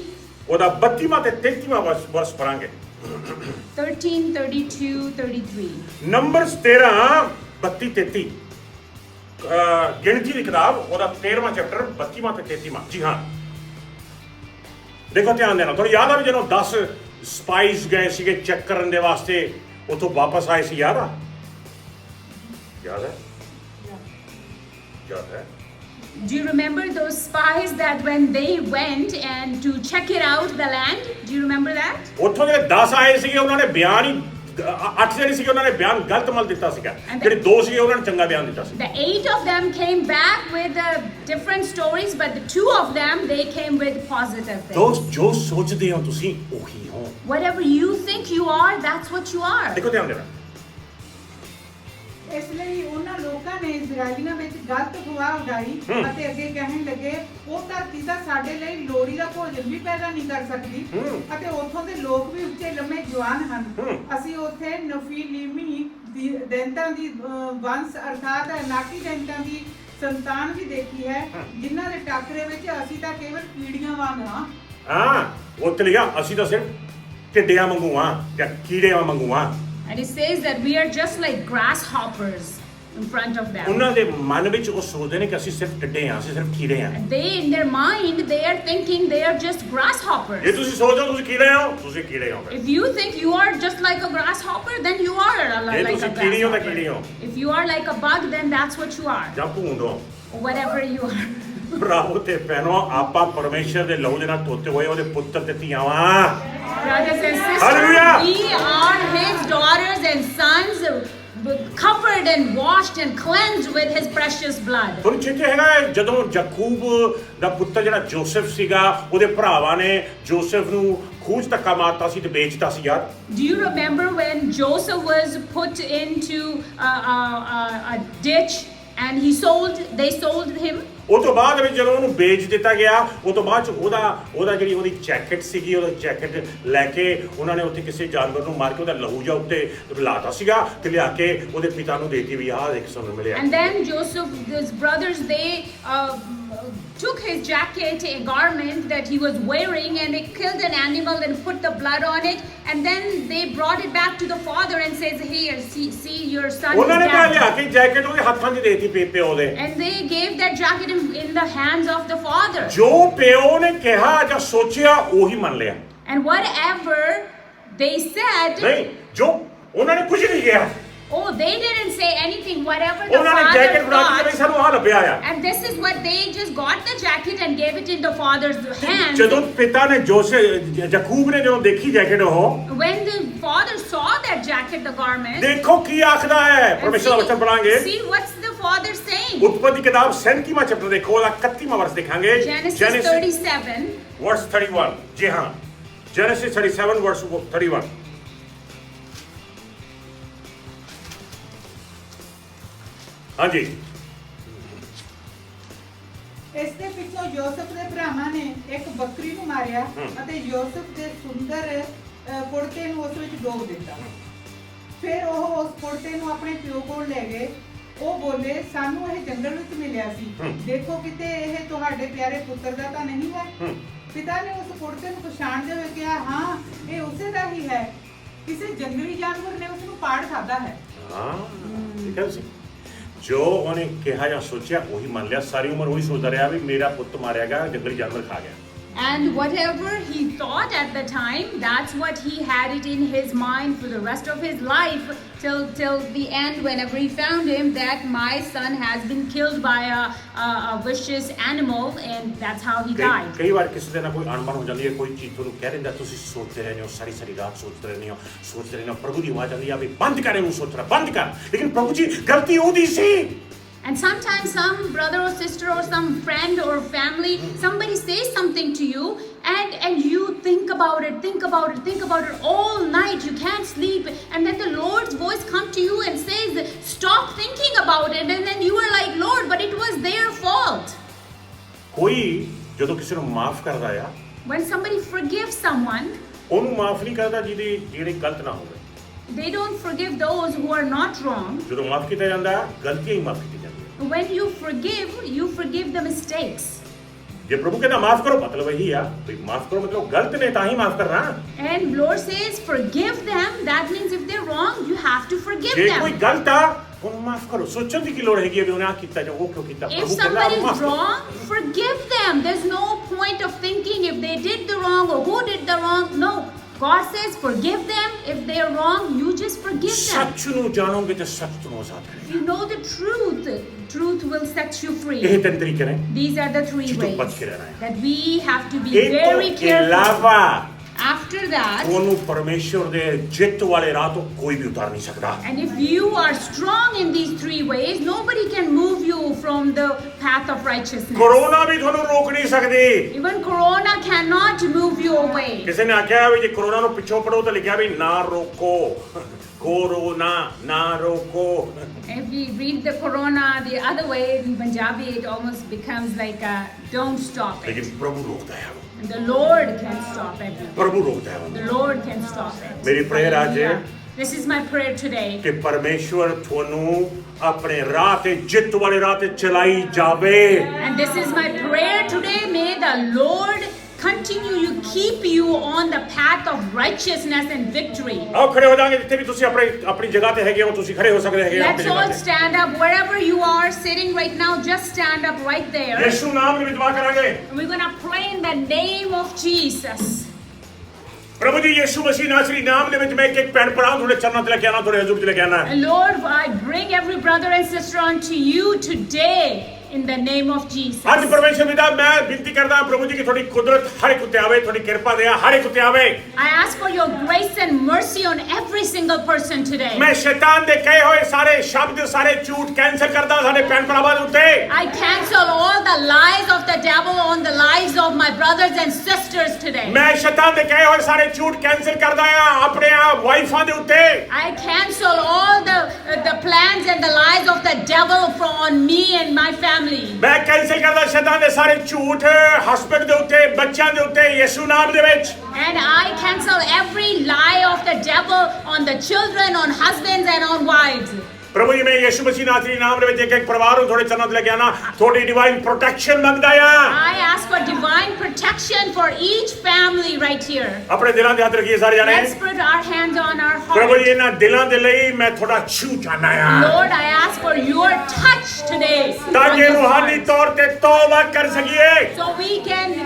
ਉਹਦਾ 32ਵਾਂ ਤੇ 33ਵਾਂ ਵਰਸ ਪੜਾਂਗੇ। 13, 32, 33. ਨੰਬਰਸ 13, 32, 33 ਗਿਣਤੀ ਦੀ ਕਿਤਾਬ, ਉਹਦਾ 13ਵਾਂ ਚੈਪਟਰ 32ਵਾਂ ਤੇ 33ਵਾਂ। ਜੀ ਹਾਂ, ਦੇਖੋ ਧਿਆਨ ਦੇਣਾ। ਤੁਹਾਨੂੰ ਯਾਦ ਆ ਵੀ ਜਦੋਂ 10 ਸਪਾਈਸ ਗਏ ਸੀਗੇ ਚੈੱਕ ਕਰਨ ਦੇ ਵਾਸਤੇ, ਉੱਥੋਂ ਵਾਪਸ ਆਏ ਸੀ, ਯਾਦ ਆ? ਯਾਦ ਹੈ? ਯਾਦ ਹੈ? Do you remember those spies that when they went and to check it out the land? Do you remember that? ਉੱਥੋਂ ਜਿਹੜੇ 10 ਆਏ ਸੀਗੇ ਉਹਨਾਂ ਨੇ ਬਿਆਨ ਹੀ 8 ਜਿਹੜੇ ਸੀਗੇ ਉਹਨਾਂ ਨੇ ਬਿਆਨ ਗਲਤ ਮਲ ਦਿੱਤਾ ਸੀਗਾ, ਜਿਹੜੇ 2 ਸੀਗੇ ਉਹਨਾਂ ਨੇ ਚੰਗਾ ਬਿਆਨ ਦਿੱਤਾ ਸੀ। The 8 of them came back with different stories, but the 2 of them they came with positive things. ਦੋਸਤ, ਜੋ ਸੋਚਦੇ ਹੋ ਤੁਸੀਂ ਉਹੀ ਹੋ। Whatever you think you are, that's what you are. ਦੇਖੋ ਧਿਆਨ ਦੇਣਾ। ਇਸ ਲਈ ਉਹਨਾਂ ਲੋਕਾਂ ਨੇ ਇਜ਼ਰਾਈਲੀਆਂ ਵਿੱਚ ਗਲਤ ਅਫਵਾਹ ਉਡਾਈ ਅਤੇ ਅੱਗੇ ਕਹਿਣ ਲੱਗੇ ਉਹ ਧਰਤੀ ਤਾਂ ਸਾਡੇ ਲਈ ਲੋੜੀ ਦਾ ਭੋਜਨ ਵੀ ਪੈਦਾ ਨਹੀਂ ਕਰ ਸਕਦੀ ਅਤੇ ਉੱਥੋਂ ਦੇ ਲੋਕ ਵੀ ਉੱਚੇ ਲੰਮੇ ਜਵਾਨ ਹਨ। ਅਸੀਂ ਉੱਥੇ ਨਫੀਲੀਮੀ ਦੈਂਤਾਂ ਦੀ ਵੰਸ਼ ਅਰਥਾਤ ਅਨਾਕੀ ਦੈਂਤਾਂ ਦੀ ਸੰਤਾਨ ਵੀ ਦੇਖੀ ਹੈ, ਜਿਨ੍ਹਾਂ ਦੇ ਟਾਕਰੇ ਵਿੱਚ ਅਸੀਂ ਤਾਂ ਕੇਵਲ ਕੀੜੀਆਂ ਵਾਂਗ ਹਾਂ। ਹਾਂ, ਉੱਥੇ ਲਿਖਿਆ ਅਸੀਂ ਤਾਂ ਸਿਰਫ ਢਿੱਡਿਆਂ ਵਾਂਗੂ ਹਾਂ ਜਾਂ ਕੀੜਿਆਂ ਵਾਂਗੂ ਹਾਂ। And it says that we are just like grasshoppers in front of them. ਉਹਨਾਂ ਦੇ ਮਨ ਵਿੱਚ ਉਹ ਸੋਚਦੇ ਨੇ ਕਿ ਅਸੀਂ ਸਿਰਫ ਢਿੱਡੇ ਹਾਂ, ਅਸੀਂ ਸਿਰਫ ਕੀੜੇ ਹਾਂ। They, in their mind, they are thinking they are just ਜੇ grasshoppers. ਤੁਸੀਂ ਸੋਚਦੇ ਹੋ ਤੁਸੀਂ ਕੀੜੇ ਹੋ, ਤੁਸੀਂ ਕੀੜੇ ਹੋ। If you think you are just like a grasshopper, then you are ਜੇ like a ਤੁਸੀਂ ਕੀੜੀ ਹੋ ਤਾਂ grasshopper. ਕੀੜੇ ਹੋ, If you are like a bug, then that's what you are. ਜਾਂ ਭੂੰਡ ਹੋ। Or whatever you are. ਭਰਾਵੋ ਤੇ ਭੈਣੋ, ਆਪਾਂ ਪਰਮੇਸ਼ਰ ਦੇ ਲਹੂ ਦੇ ਨਾਲ ਧੋਤੇ ਹੋਏ ਉਹਦੇ ਪੁੱਤਰ ਤੇ ਧੀਆਂ ਵਾਂ। Brothers and sisters, Hallelujah. we are His daughters and sons, covered and washed and cleansed with His precious blood. ਤੁਹਾਨੂੰ ਚੇਤੇ ਹੈਗਾ ਜਦੋਂ ਯਾਕੂਬ ਦਾ ਪੁੱਤਰ ਜਿਹੜਾ ਜੋਸਫ ਸੀਗਾ, ਉਹਦੇ ਭਰਾਵਾਂ ਨੇ ਜੋਸਫ ਨੂੰ ਖੂਹ 'ਚ ਧੱਕਾ ਮਾਰਤਾ ਸੀ ਤੇ ਵੇਚਤਾ ਸੀ, ਯਾਦ? Do you remember when Joseph was put into a ditch and they sold him? ਉਹ ਤੋਂ ਬਾਅਦ ਵਿੱਚ ਜਦੋਂ ਉਹਨੂੰ ਵੇਚ ਦਿੱਤਾ ਗਿਆ, ਉਹ ਤੋਂ ਬਾਅਦ ਚ ਉਹਦਾ ਜਿਹੜੀ ਉਹਦੀ ਜੈਕਟ ਸੀਗੀ, ਉਹਦਾ ਜੈਕਟ ਲੈ ਕੇ ਉਹਨਾਂ ਨੇ ਉੱਥੇ ਕਿਸੇ ਜਾਨਵਰ ਨੂੰ ਮਾਰ ਕੇ ਉਹਦਾ ਲਹੂ ਜਿਹਾ ਉੱਤੇ ਲਾਤਾ ਸੀਗਾ ਤੇ ਲਿਆ ਕੇ ਉਹਦੇ ਪਿਤਾ ਨੂੰ ਦੇਤੀ ਵੀ ਆਹ ਦੇਖ ਸਾਨੂੰ ਮਿਲਿਆ। And then Joseph, his brothers, they took his jacket, a garment that he was wearing, and they killed an animal and put the blood on it, and then they brought it back to the father and says, here, see your son is ਉਹਨਾਂ ਨੇ ਕਿਹਾ ਲਿਆ dead. ਕੇ jacket ਉਹਦੇ ਹੱਥਾਂ 'ਚ ਦੇਤੀ ਪਿਓ ਦੇ। And they gave that jacket in the hands of the father. ਜੋ ਪਿਓ ਨੇ ਕਿਹਾ ਜਾਂ ਸੋਚਿਆ ਉਹੀ ਮੰਨ ਲਿਆ। And whatever they said, ਨਹੀਂ, ਜੋ ਉਹਨਾਂ ਨੇ ਕੁਝ ਨਹੀਂ ਕਿਹਾ, oh, they didn't say anything. Whatever the ਉਹਨਾਂ ਨੇ father ਜੈਕਟ ਬਣਾ ਕੇ ਵੀ thought, ਸਾਨੂੰ ਆਹ ਲੱਭਿਆ ਆ। and this is what they just got the jacket and gave it in the father's hands. ਜਦੋਂ ਪਿਤਾ ਨੇ ਯਾਕੂਬ ਨੇ ਜਦੋਂ ਦੇਖੀ ਜੈਕਟ ਉਹ, When the father saw that jacket, the garment, ਦੇਖੋ ਕੀ ਆਖਦਾ ਹੈ। and ਪਰਮੇਸ਼ਰ ਦਾ ਵਚਨ ਪੜਾਂਗੇ। see what's the father saying? ਉਤਪਤੀ ਕਿਤਾਬ 37ਵਾਂ ਚੈਪਟਰ ਦੇਖੋ, ਉਹਦਾ 31ਵਾਂ ਵਰਸ ਦੇਖਾਂਗੇ। Genesis 37. verse 31। ਜੀ ਹਾਂ, Genesis 37 verse 31। ਹਾਂਜੀ। ਇਸ ਦੇ ਪਿੱਛੋਂ ਯੂਸਫ ਦੇ ਭਰਾਵਾਂ ਨੇ ਇੱਕ ਬੱਕਰੀ ਨੂੰ ਮਾਰਿਆ ਅਤੇ ਯੂਸਫ ਦੇ ਸੁੰਦਰ ਕੁੜਤੇ ਨੂੰ ਉਸ ਵਿੱਚ ਡੋਬ ਦਿੱਤਾ। ਫਿਰ ਉਹ ਉਸ ਕੁੜਤੇ ਨੂੰ ਆਪਣੇ ਪਿਓ ਕੋਲ ਲੈ ਗਏ। ਉਹ ਬੋਲੇ, ਸਾਨੂੰ ਇਹ ਜੰਗਲ ਵਿੱਚ ਮਿਲਿਆ ਸੀ, ਦੇਖੋ ਕਿਤੇ ਇਹ ਤੁਹਾਡੇ ਪਿਆਰੇ ਪੁੱਤਰ ਦਾ ਤਾਂ ਨਹੀਂ ਹੈ। ਪਿਤਾ ਨੇ ਉਸ ਕੁੜਤੇ ਨੂੰ ਪਛਾਣਦੇ ਹੋਏ ਕਿਹਾ, ਹਾਂ ਇਹ ਉਸੇ ਦਾ ਹੀ ਹੈ, ਕਿਸੇ ਜੰਗਲੀ ਜਾਨਵਰ ਨੇ ਉਸ ਨੂੰ ਪਾੜ ਖਾਧਾ ਹੈ। ਹਾਂ, ਠੀਕ ਹੈ ਤੁਸੀਂ ਜੋ ਉਹਨੇ ਕਿਹਾ ਜਾਂ ਸੋਚਿਆ ਉਹੀ ਮੰਨ ਲਿਆ। ਸਾਰੀ ਉਮਰ ਉਹੀ ਸੋਚਦਾ ਰਿਹਾ ਵੀ ਮੇਰਾ ਪੁੱਤ ਮਾਰਿਆ ਗਿਆ, ਜੰਗਲੀ ਜਾਨਵਰ ਖਾ ਗਿਆ। And whatever he thought at the time, that's what he had it in his mind for the rest of his life till the end, whenever he found him, that my son has been killed by a vicious animal, and that's how he died. ਕਈ ਵਾਰ ਕਿਸੇ ਦੇ ਨਾਲ ਕੋਈ ਅਣਬਣ ਹੋ ਜਾਂਦੀ ਹੈ, ਕੋਈ ਚੀਜ਼ ਤੁਹਾਨੂੰ ਕਹਿ ਦਿੰਦਾ, ਤੁਸੀਂ ਸੋਚਦੇ ਰਹਿੰਦੇ ਹੋ, ਸਾਰੀ ਰਾਤ ਸੋਚਦੇ ਰਹਿੰਦੇ ਹੋ। ਪ੍ਰਭੂ ਦੀ ਆਵਾਜ਼ ਆਉਂਦੀ ਆ ਵੀ ਬੰਦ ਕਰ ਇਹਨੂੰ ਸੋਚਣਾ, ਬੰਦ ਕਰ। ਲੇਕਿਨ ਪ੍ਰਭੂ ਜੀ ਗਲਤੀ ਉਹਦੀ ਸੀ, And sometimes some brother or sister or some friend or family, somebody says something to you, and you think about it all night. You can't sleep, and then the Lord's voice comes to you and says, stop thinking about it, and then you are like, Lord, but it was their fault. ਕੋਈ ਜਦੋਂ ਕਿਸੇ ਨੂੰ ਮਾਫ ਕਰਦਾ ਆ, When somebody forgives someone, ਉਹਨੂੰ ਮਾਫ ਨਹੀਂ ਕਰਦਾ ਜਿਹੜੇ ਗਲਤ ਨਾ ਹੋਵੇ। they don't forgive those who are not wrong. ਜਦੋਂ ਮਾਫ ਕੀਤਾ ਜਾਂਦਾ ਗਲਤੀਆਂ ਹੀ ਮਾਫ ਕੀਤੀ ਜਾਂਦੀਆਂ। When you forgive the mistakes. ਜੇ ਪ੍ਰਭੂ ਕਹਿੰਦਾ ਮਾਫ ਕਰੋ ਮਤਲਬ ਇਹੀ ਆ ਵੀ ਮਾਫ ਕਰੋ ਮਤਲਬ ਗਲਤ ਨੇ ਤਾਂ ਹੀ ਮਾਫ ਕਰਨਾ। And Lord says forgive them. That means if they're wrong, you have to forgive ਜੇ ਕੋਈ them. ਗਲਤ ਆ ਉਹਨੂੰ ਮਾਫ ਕਰੋ। ਸੋਚਣ ਦੀ ਕੀ ਲੋੜ ਹੈਗੀ ਵੀ ਉਹਨੇ ਆ ਕੀਤਾ ਜਾਂ ਉਹ ਕਿਉਂ ਕੀਤਾ। If ਪ੍ਰਭੂ ਕਹਿੰਦਾ somebody is ਮਾਫ ਕਰੋ। wrong, forgive them. There's no point of thinking if they did the wrong or who did the wrong. No. God says forgive them. If they are wrong, you just forgive them. ਸੱਚ ਨੂੰ ਜਾਣੋਗੇ ਤੇ ਸੱਚ ਤੁਹਾਨੂੰ ਆਜ਼ਾਦ If ਕਰੇਗਾ। you know the truth, truth will set you ਇਹ free. ਤਿੰਨ ਤਰੀਕੇ ਨੇ These are the three ਜਿੱਥੋਂ ways ਬਚ ਕੇ ਰਹਿਣਾ ਹੈ। that we have to be ਇਹ very ਤੋਂ careful. ਇਲਾਵਾ After that, ਤੁਹਾਨੂੰ ਪਰਮੇਸ਼ਵਰ ਦੇ ਜਿੱਤ ਵਾਲੇ ਰਾਹ ਤੋਂ ਕੋਈ ਵੀ ਉਤਾਰ ਨਹੀਂ ਸਕਦਾ। and if you are strong in these three ways, nobody can move you from the path of righteousness. Corona ਵੀ ਤੁਹਾਨੂੰ ਰੋਕ ਨਹੀਂ ਸਕਦੀ। Even Corona cannot move you away. ਕਿਸੇ ਨੇ ਆਖਿਆ ਵੀ ਜੇ ਕੋਰੋਨਾ ਨੂੰ ਪਿੱਛੋਂ ਪੜੋ ਤਾਂ ਲਿਖਿਆ ਵੀ ਨਾ ਰੋਕੋ। ਕੋਰੋਨਾ ਨਾ ਰੋਕੋ। If we read the Corona the other way in Punjabi, it almost becomes like a don't stop it. ਲੇਕਿਨ ਪ੍ਰਭੂ ਰੋਕਦਾ ਹੈ। And the Lord can stop it. ਪ੍ਰਭੂ ਰੋਕਦਾ ਹੈ। The Lord can stop it. ਮੇਰੀ prayer ਅੱਜ Hallelujah. This is my prayer today. ਕਿ ਪਰਮੇਸ਼ਵਰ ਤੁਹਾਨੂੰ ਆਪਣੇ ਰਾਹ ਤੇ ਜਿੱਤ ਵਾਲੇ ਰਾਹ ਤੇ ਚਲਾਈ ਜਾਵੇ। And this is my prayer today. May the Lord continue you keep you on the path of righteousness and victory. ਆਓ ਖੜੇ ਹੋ ਜਾਾਂਗੇ ਜਿੱਥੇ ਵੀ ਤੁਸੀਂ ਆਪਣੀ ਜਗ੍ਹਾ ਤੇ ਹੈਗੇ ਹੋ ਤੁਸੀਂ ਖੜੇ ਹੋ ਸਕਦੇ ਹੈਗੇ Let's all stand up wherever you are sitting right now. Just stand up right there. ਯਿਸੂ ਨਾਮ ਦੇ ਵਿੱਚ ਦੁਆ ਕਰਾਂਗੇ। We're going to pray in the name of Jesus. ਪ੍ਰਭੂ ਜੀ ਯਿਸੂ ਮਸੀਹ ਨਾਸਰੀ ਨਾਮ ਦੇ ਵਿੱਚ ਮੈਂ ਇੱਕ ਭੈਣ ਭਰਾ ਤੁਹਾਡੇ ਚਰਨਾਂ ਤੇ ਲੈ ਕੇ ਆਣਾ ਤੁਹਾਡੇ ਹਜ਼ੂਰ 'ਚ ਲੈ ਕੇ ਆਣਾ। And Lord, I bring every brother and sister unto you today. In the name of Jesus. ਅੱਜ ਪਰਮੇਸ਼ਰ ਪਿਤਾ ਮੈਂ ਬੇਨਤੀ ਕਰਦਾ ਪ੍ਰਭੂ ਜੀ ਕਿ ਤੁਹਾਡੀ ਕੁਦਰਤ ਹਰ ਇੱਕ ਉੱਤੇ ਆਵੇ ਤੁਹਾਡੀ ਕਿਰਪਾ ਦੇ ਹਰ ਇੱਕ ਉੱਤੇ ਆਵੇ। I ask for your grace and mercy on every single person today. ਮੈਂ ਸ਼ੈਤਾਨ ਦੇ ਕਹੇ ਹੋਏ ਸਾਰੇ ਸ਼ਬਦ ਸਾਰੇ ਝੂਠ ਕੈਂਸਲ ਕਰਦਾ ਸਾਡੇ ਭੈਣ ਭਰਾਵਾਂ ਦੇ ਉੱਤੇ। I cancel all the lies of the devil on the lives of my brothers and sisters today. ਮੈਂ ਸ਼ੈਤਾਨ ਦੇ ਕਹੇ ਹੋਏ ਸਾਰੇ ਝੂਠ ਕੈਂਸਲ ਕਰਦਾ ਆ ਆਪਣੇ ਵਾਈਫਾਂ ਦੇ ਉੱਤੇ। I cancel all the plans and the lies of the devil on me and my family. ਮੈਂ ਕੈਂਸਲ ਕਰਦਾ ਸ਼ੈਤਾਨ ਦੇ ਸਾਰੇ ਝੂਠ ਹਸਬੈਂਡ ਦੇ ਉੱਤੇ ਬੱਚਿਆਂ ਦੇ ਉੱਤੇ ਯਿਸੂ ਨਾਮ ਦੇ ਵਿੱਚ। And I cancel every lie of the devil on the children, on husbands and on wives. ਪ੍ਰਭੂ ਜੀ ਮੈਂ ਯਿਸੂ ਮਸੀਹ ਨਾਸਰੀ ਨਾਮ ਦੇ ਵਿੱਚ ਇੱਕ ਪਰਿਵਾਰ ਨੂੰ ਤੁਹਾਡੇ ਚਰਨਾਂ ਤੇ ਲੈ ਕੇ ਆਣਾ ਤੁਹਾਡੀ ਡਿਵਾਈਨ ਪ੍ਰੋਟੈਕਸ਼ਨ ਮੰਗਦਾ ਆ। I ask for divine protection for each family right here. ਆਪਣੇ ਦਿਲਾਂ ਦੇ ਹੱਥ ਰੱਖੀਏ ਸਾਰੇ ਜਾਣੇ। Let's put our hands on our ਪ੍ਰਭੂ ਜੀ heart. ਇਹਨਾਂ ਦਿਲਾਂ ਦੇ ਲਈ ਮੈਂ ਤੁਹਾਡਾ ਛੂ ਚਾਹਨਾ ਆ Lord, I ask for your touch today. ਤਾਂ on ਕਿ this ਰੂਹਾਨੀ heart. ਤੌਰ ਤੇ ਤੌਬਾ ਕਰ ਸਕੀਏ। So we can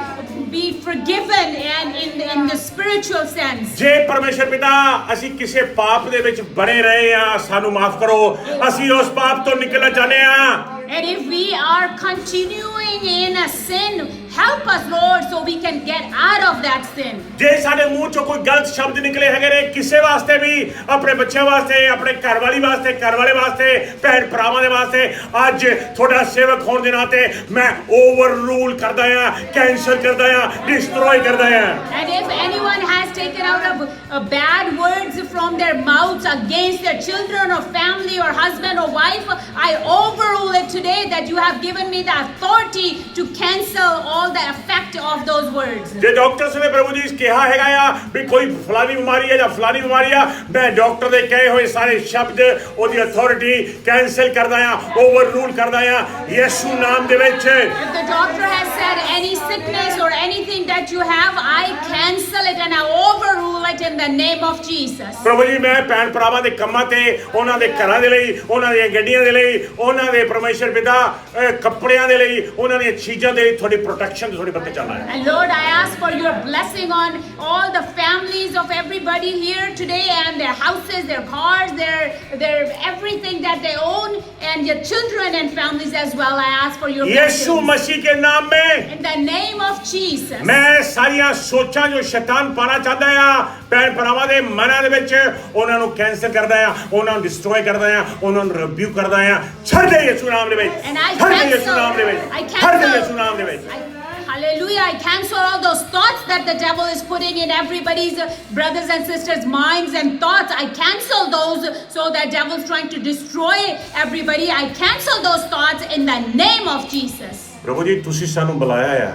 be forgiven and in the spiritual sense. ਜੇ ਪਰਮੇਸ਼ਰ ਪਿਤਾ ਅਸੀਂ ਕਿਸੇ ਪਾਪ ਦੇ ਵਿੱਚ ਬਣੇ ਰਹੇ ਆ ਸਾਨੂੰ ਮਾਫ ਕਰੋ ਅਸੀਂ ਉਸ ਪਾਪ ਤੋਂ ਨਿਕਲਣਾ ਚਾਹੁੰਦੇ ਆ। And if we are continuing in a sin, help us, Lord, so we can get out of that sin. ਜੇ ਸਾਡੇ ਮੂੰਹ ਚੋਂ ਕੋਈ ਗਲਤ ਸ਼ਬਦ ਨਿਕਲੇ ਹੈਗੇ ਨੇ ਕਿਸੇ ਵਾਸਤੇ ਵੀ ਆਪਣੇ ਬੱਚਿਆਂ ਵਾਸਤੇ ਆਪਣੇ ਘਰਵਾਲੀ ਵਾਸਤੇ ਘਰਵਾਲੇ ਵਾਸਤੇ ਭੈਣ ਭਰਾਵਾਂ ਦੇ ਵਾਸਤੇ ਅੱਜ ਤੁਹਾਡਾ ਸੇਵਕ ਹੋਣ ਦੇ ਨਾਤੇ ਮੈਂ ਓਵਰ ਰੂਲ ਕਰਦਾ ਆ ਕੈਂਸਲ ਕਰਦਾ ਆ ਡਿਸਟਰੋਏ ਕਰਦਾ ਆ। And if anyone has taken out of bad words from their mouths against their children or family or husband or wife, I overrule it today that you have given me the authority to cancel all the effect of those words. ਜੇ doctors ਨੇ ਪ੍ਰਭੂ ਜੀ ਕਿਹਾ ਹੈਗਾ ਆ ਵੀ ਕੋਈ ਫਲਾਨੀ ਬਿਮਾਰੀ ਹੈ ਜਾਂ ਫਲਾਨੀ ਬਿਮਾਰੀ ਆ ਮੈਂ ਡਾਕਟਰ ਦੇ ਕਹੇ ਹੋਏ ਸਾਰੇ ਸ਼ਬਦ ਉਹਦੀ ਅਥਾਰਟੀ ਕੈਂਸਲ ਕਰਦਾ ਆ ਓਵਰ ਰੂਲ ਕਰਦਾ ਆ ਯਿਸੂ ਨਾਮ ਦੇ ਵਿੱਚ। If the doctor has said any sickness or anything that you have, I cancel it and I overrule it in the name of Jesus. ਪ੍ਰਭੂ ਜੀ ਮੈਂ ਭੈਣ ਭਰਾਵਾਂ ਦੇ ਕੰਮਾਂ ਤੇ ਉਹਨਾਂ ਦੇ ਘਰਾਂ ਦੇ ਲਈ ਉਹਨਾਂ ਦੀਆਂ ਗੱਡੀਆਂ ਦੇ ਲਈ ਉਹਨਾਂ ਦੇ ਪਰਮੇਸ਼ਰ ਪਿਤਾ ਕੱਪੜਿਆਂ ਦੇ ਲਈ ਉਹਨਾਂ ਦੀਆਂ ਚੀਜ਼ਾਂ ਦੇ ਲਈ ਤੁਹਾਡੀ ਪ੍ਰੋਟੈਕਸ਼ਨ ਤੁਹਾਡੇ ਬੰਦੇ ਚੱਲਣਾ ਹੈ। And Lord, I ask for your blessing on all the families of everybody here today and their houses, their cars, their everything that they own, and your children and families as well. I ask for your Yeshu blessings. मसीह के नाम में In the name of Jesus. मैं ਸਾਰੀਆਂ ਸੋਚਾਂ ਜੋ ਸ਼ੈਤਾਨ ਪਾਣਾ ਚਾਹੁੰਦਾ ਆ ਭੈਣ ਭਰਾਵਾਂ ਦੇ ਮਨਾਂ ਦੇ ਵਿੱਚ ਉਹਨਾਂ ਨੂੰ ਕੈਂਸਲ ਕਰਦਾ ਆ ਉਹਨਾਂ ਨੂੰ ਡਿਸਟਰੋਏ ਕਰਦਾ ਆ ਉਹਨਾਂ ਨੂੰ ਰਿਬਿਊਕ ਕਰਦਾ ਆ ਛੱਡ ਦੇ ਯਿਸੂ ਨਾਮ ਦੇ ਵਿੱਚ And I ਛੱਡ ਦੇ ਯਿਸੂ cancel, ਨਾਮ ਦੇ ਵਿੱਚ I ਛੱਡ ਦੇ ਯਿਸੂ cancel, ਨਾਮ ਦੇ ਵਿੱਚ hallelujah, I cancel all those thoughts that the devil is putting in everybody's brothers and sisters' minds and thoughts. I cancel those, so that devil's trying to destroy everybody. I cancel those thoughts in the name of Jesus. ਪ੍ਰਭੂ ਜੀ ਤੁਸੀਂ ਸਾਨੂੰ ਬੁਲਾਇਆ ਆ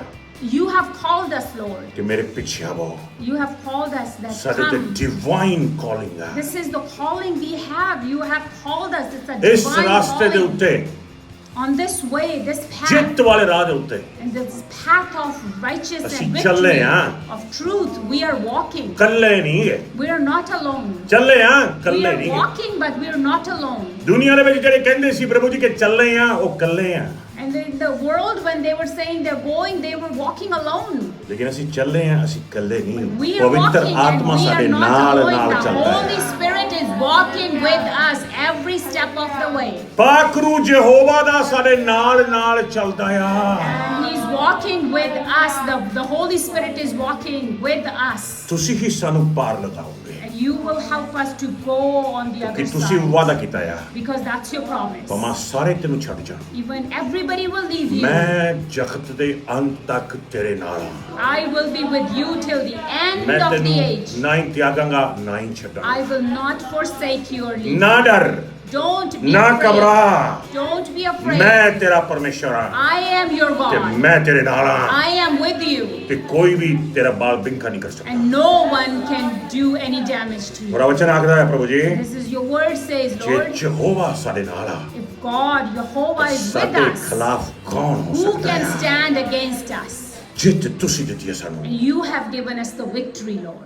You have called us, Lord. ਕਿ ਮੇਰੇ ਪਿੱਛੇ ਆਵੋ You have called us that ਸਾਡੇ ਤੇ come. ਡਿਵਾਈਨ ਕਾਲਿੰਗ ਆ This is the calling we have. You have called us. It's a ਇਸ divine ਰਾਸਤੇ ਦੇ calling. ਉੱਤੇ On this way, this path, ਜਿੱਤ ਵਾਲੇ ਰਾਹ ਦੇ ਉੱਤੇ and this path of righteousness ਅਸੀਂ and ਚੱਲੇ victory, ਹਾਂ। of truth, we are walking. ਕੱਲੇ ਨਹੀਂ ਹੈ We are not alone. ਚੱਲੇ ਆ We ਕੱਲੇ are ਨਹੀਂ ਹੈ walking, but we are not alone. ਦੁਨੀਆ ਦੇ ਵਿੱਚ ਜਿਹੜੇ ਕਹਿੰਦੇ ਸੀ ਪ੍ਰਭੂ ਜੀ ਕਿ ਚੱਲੇ ਆ ਉਹ ਕੱਲੇ ਆ And in the world, when they were saying they're going, they were walking alone. ਲੇਕਿਨ ਅਸੀਂ ਚੱਲੇ ਆ ਅਸੀਂ ਕੱਲੇ ਨਹੀਂ We are ਪਵਿੱਤਰ walking, and ਆਤਮਾ we are ਸਾਡੇ not ਨਾਲ alone. ਨਾਲ The ਚੱਲਦਾ Holy ਹੈ Spirit is walking with us every step of the way. ਪਾਕਰੂ Jehovah ਦਾ ਸਾਡੇ ਨਾਲ ਨਾਲ ਚੱਲਦਾ ਆ And He's walking with us. The Holy Spirit is walking with us. ਤੁਸੀਂ ਹੀ ਸਾਨੂੰ ਪਾਰ ਲਗਾਓਗੇ And you will help us to go on the ਕਿ other ਤੁਸੀਂ side. ਵਾਅਦਾ ਕੀਤਾ ਆ Because that's your promise. Puma ਸਾਰੇ ਤੈਨੂੰ ਛੱਡ ਜਾਣ Even everybody will leave you. ਮੈਂ ਜਗਤ ਦੇ ਅੰਤ ਤੱਕ ਤੇਰੇ ਨਾਲ ਆ I will be with you till the end ਮੈਂ of the ਤੈਨੂੰ age. ਨਾ ਹੀ ਤਿਆਗਾਂਗਾ ਨਾ ਹੀ ਛੱਡਾਂਗਾ I will not forsake you or leave you. ਨਾ ਡਰ Don't be ਨਾ afraid. ਘਬਰਾ Don't be afraid. ਮੈਂ ਤੇਰਾ ਪਰਮੇਸ਼ਰ ਆ I am your ਤੇ God. ਮੈਂ ਤੇਰੇ ਨਾਲ ਆ I am with you. ਤੇ ਕੋਈ ਵੀ ਤੇਰਾ ਬਾਲ ਬਿੰਕਾ ਨਹੀਂ ਕਰ ਸਕਦਾ And no one can do any damage to you. ਮੇਰਾ ਵਚਨ ਆਖਦਾ ਹੈ ਪ੍ਰਭੂ ਜੀ This is your word says, ਜੇ Lord. ਯਹੋਵਾ ਸਾਡੇ ਨਾਲ ਆ If God, Jehovah is with ਸਾਡੇ us, ਖਿਲਾਫ ਕੌਣ ਹੋ who ਸਕਦਾ can ਹੈ stand against us? ਜਿੱਤ ਤੁਸੀਂ ਦਿੱਤੀ ਹੈ ਸਾਨੂੰ And you have given us the victory, Lord.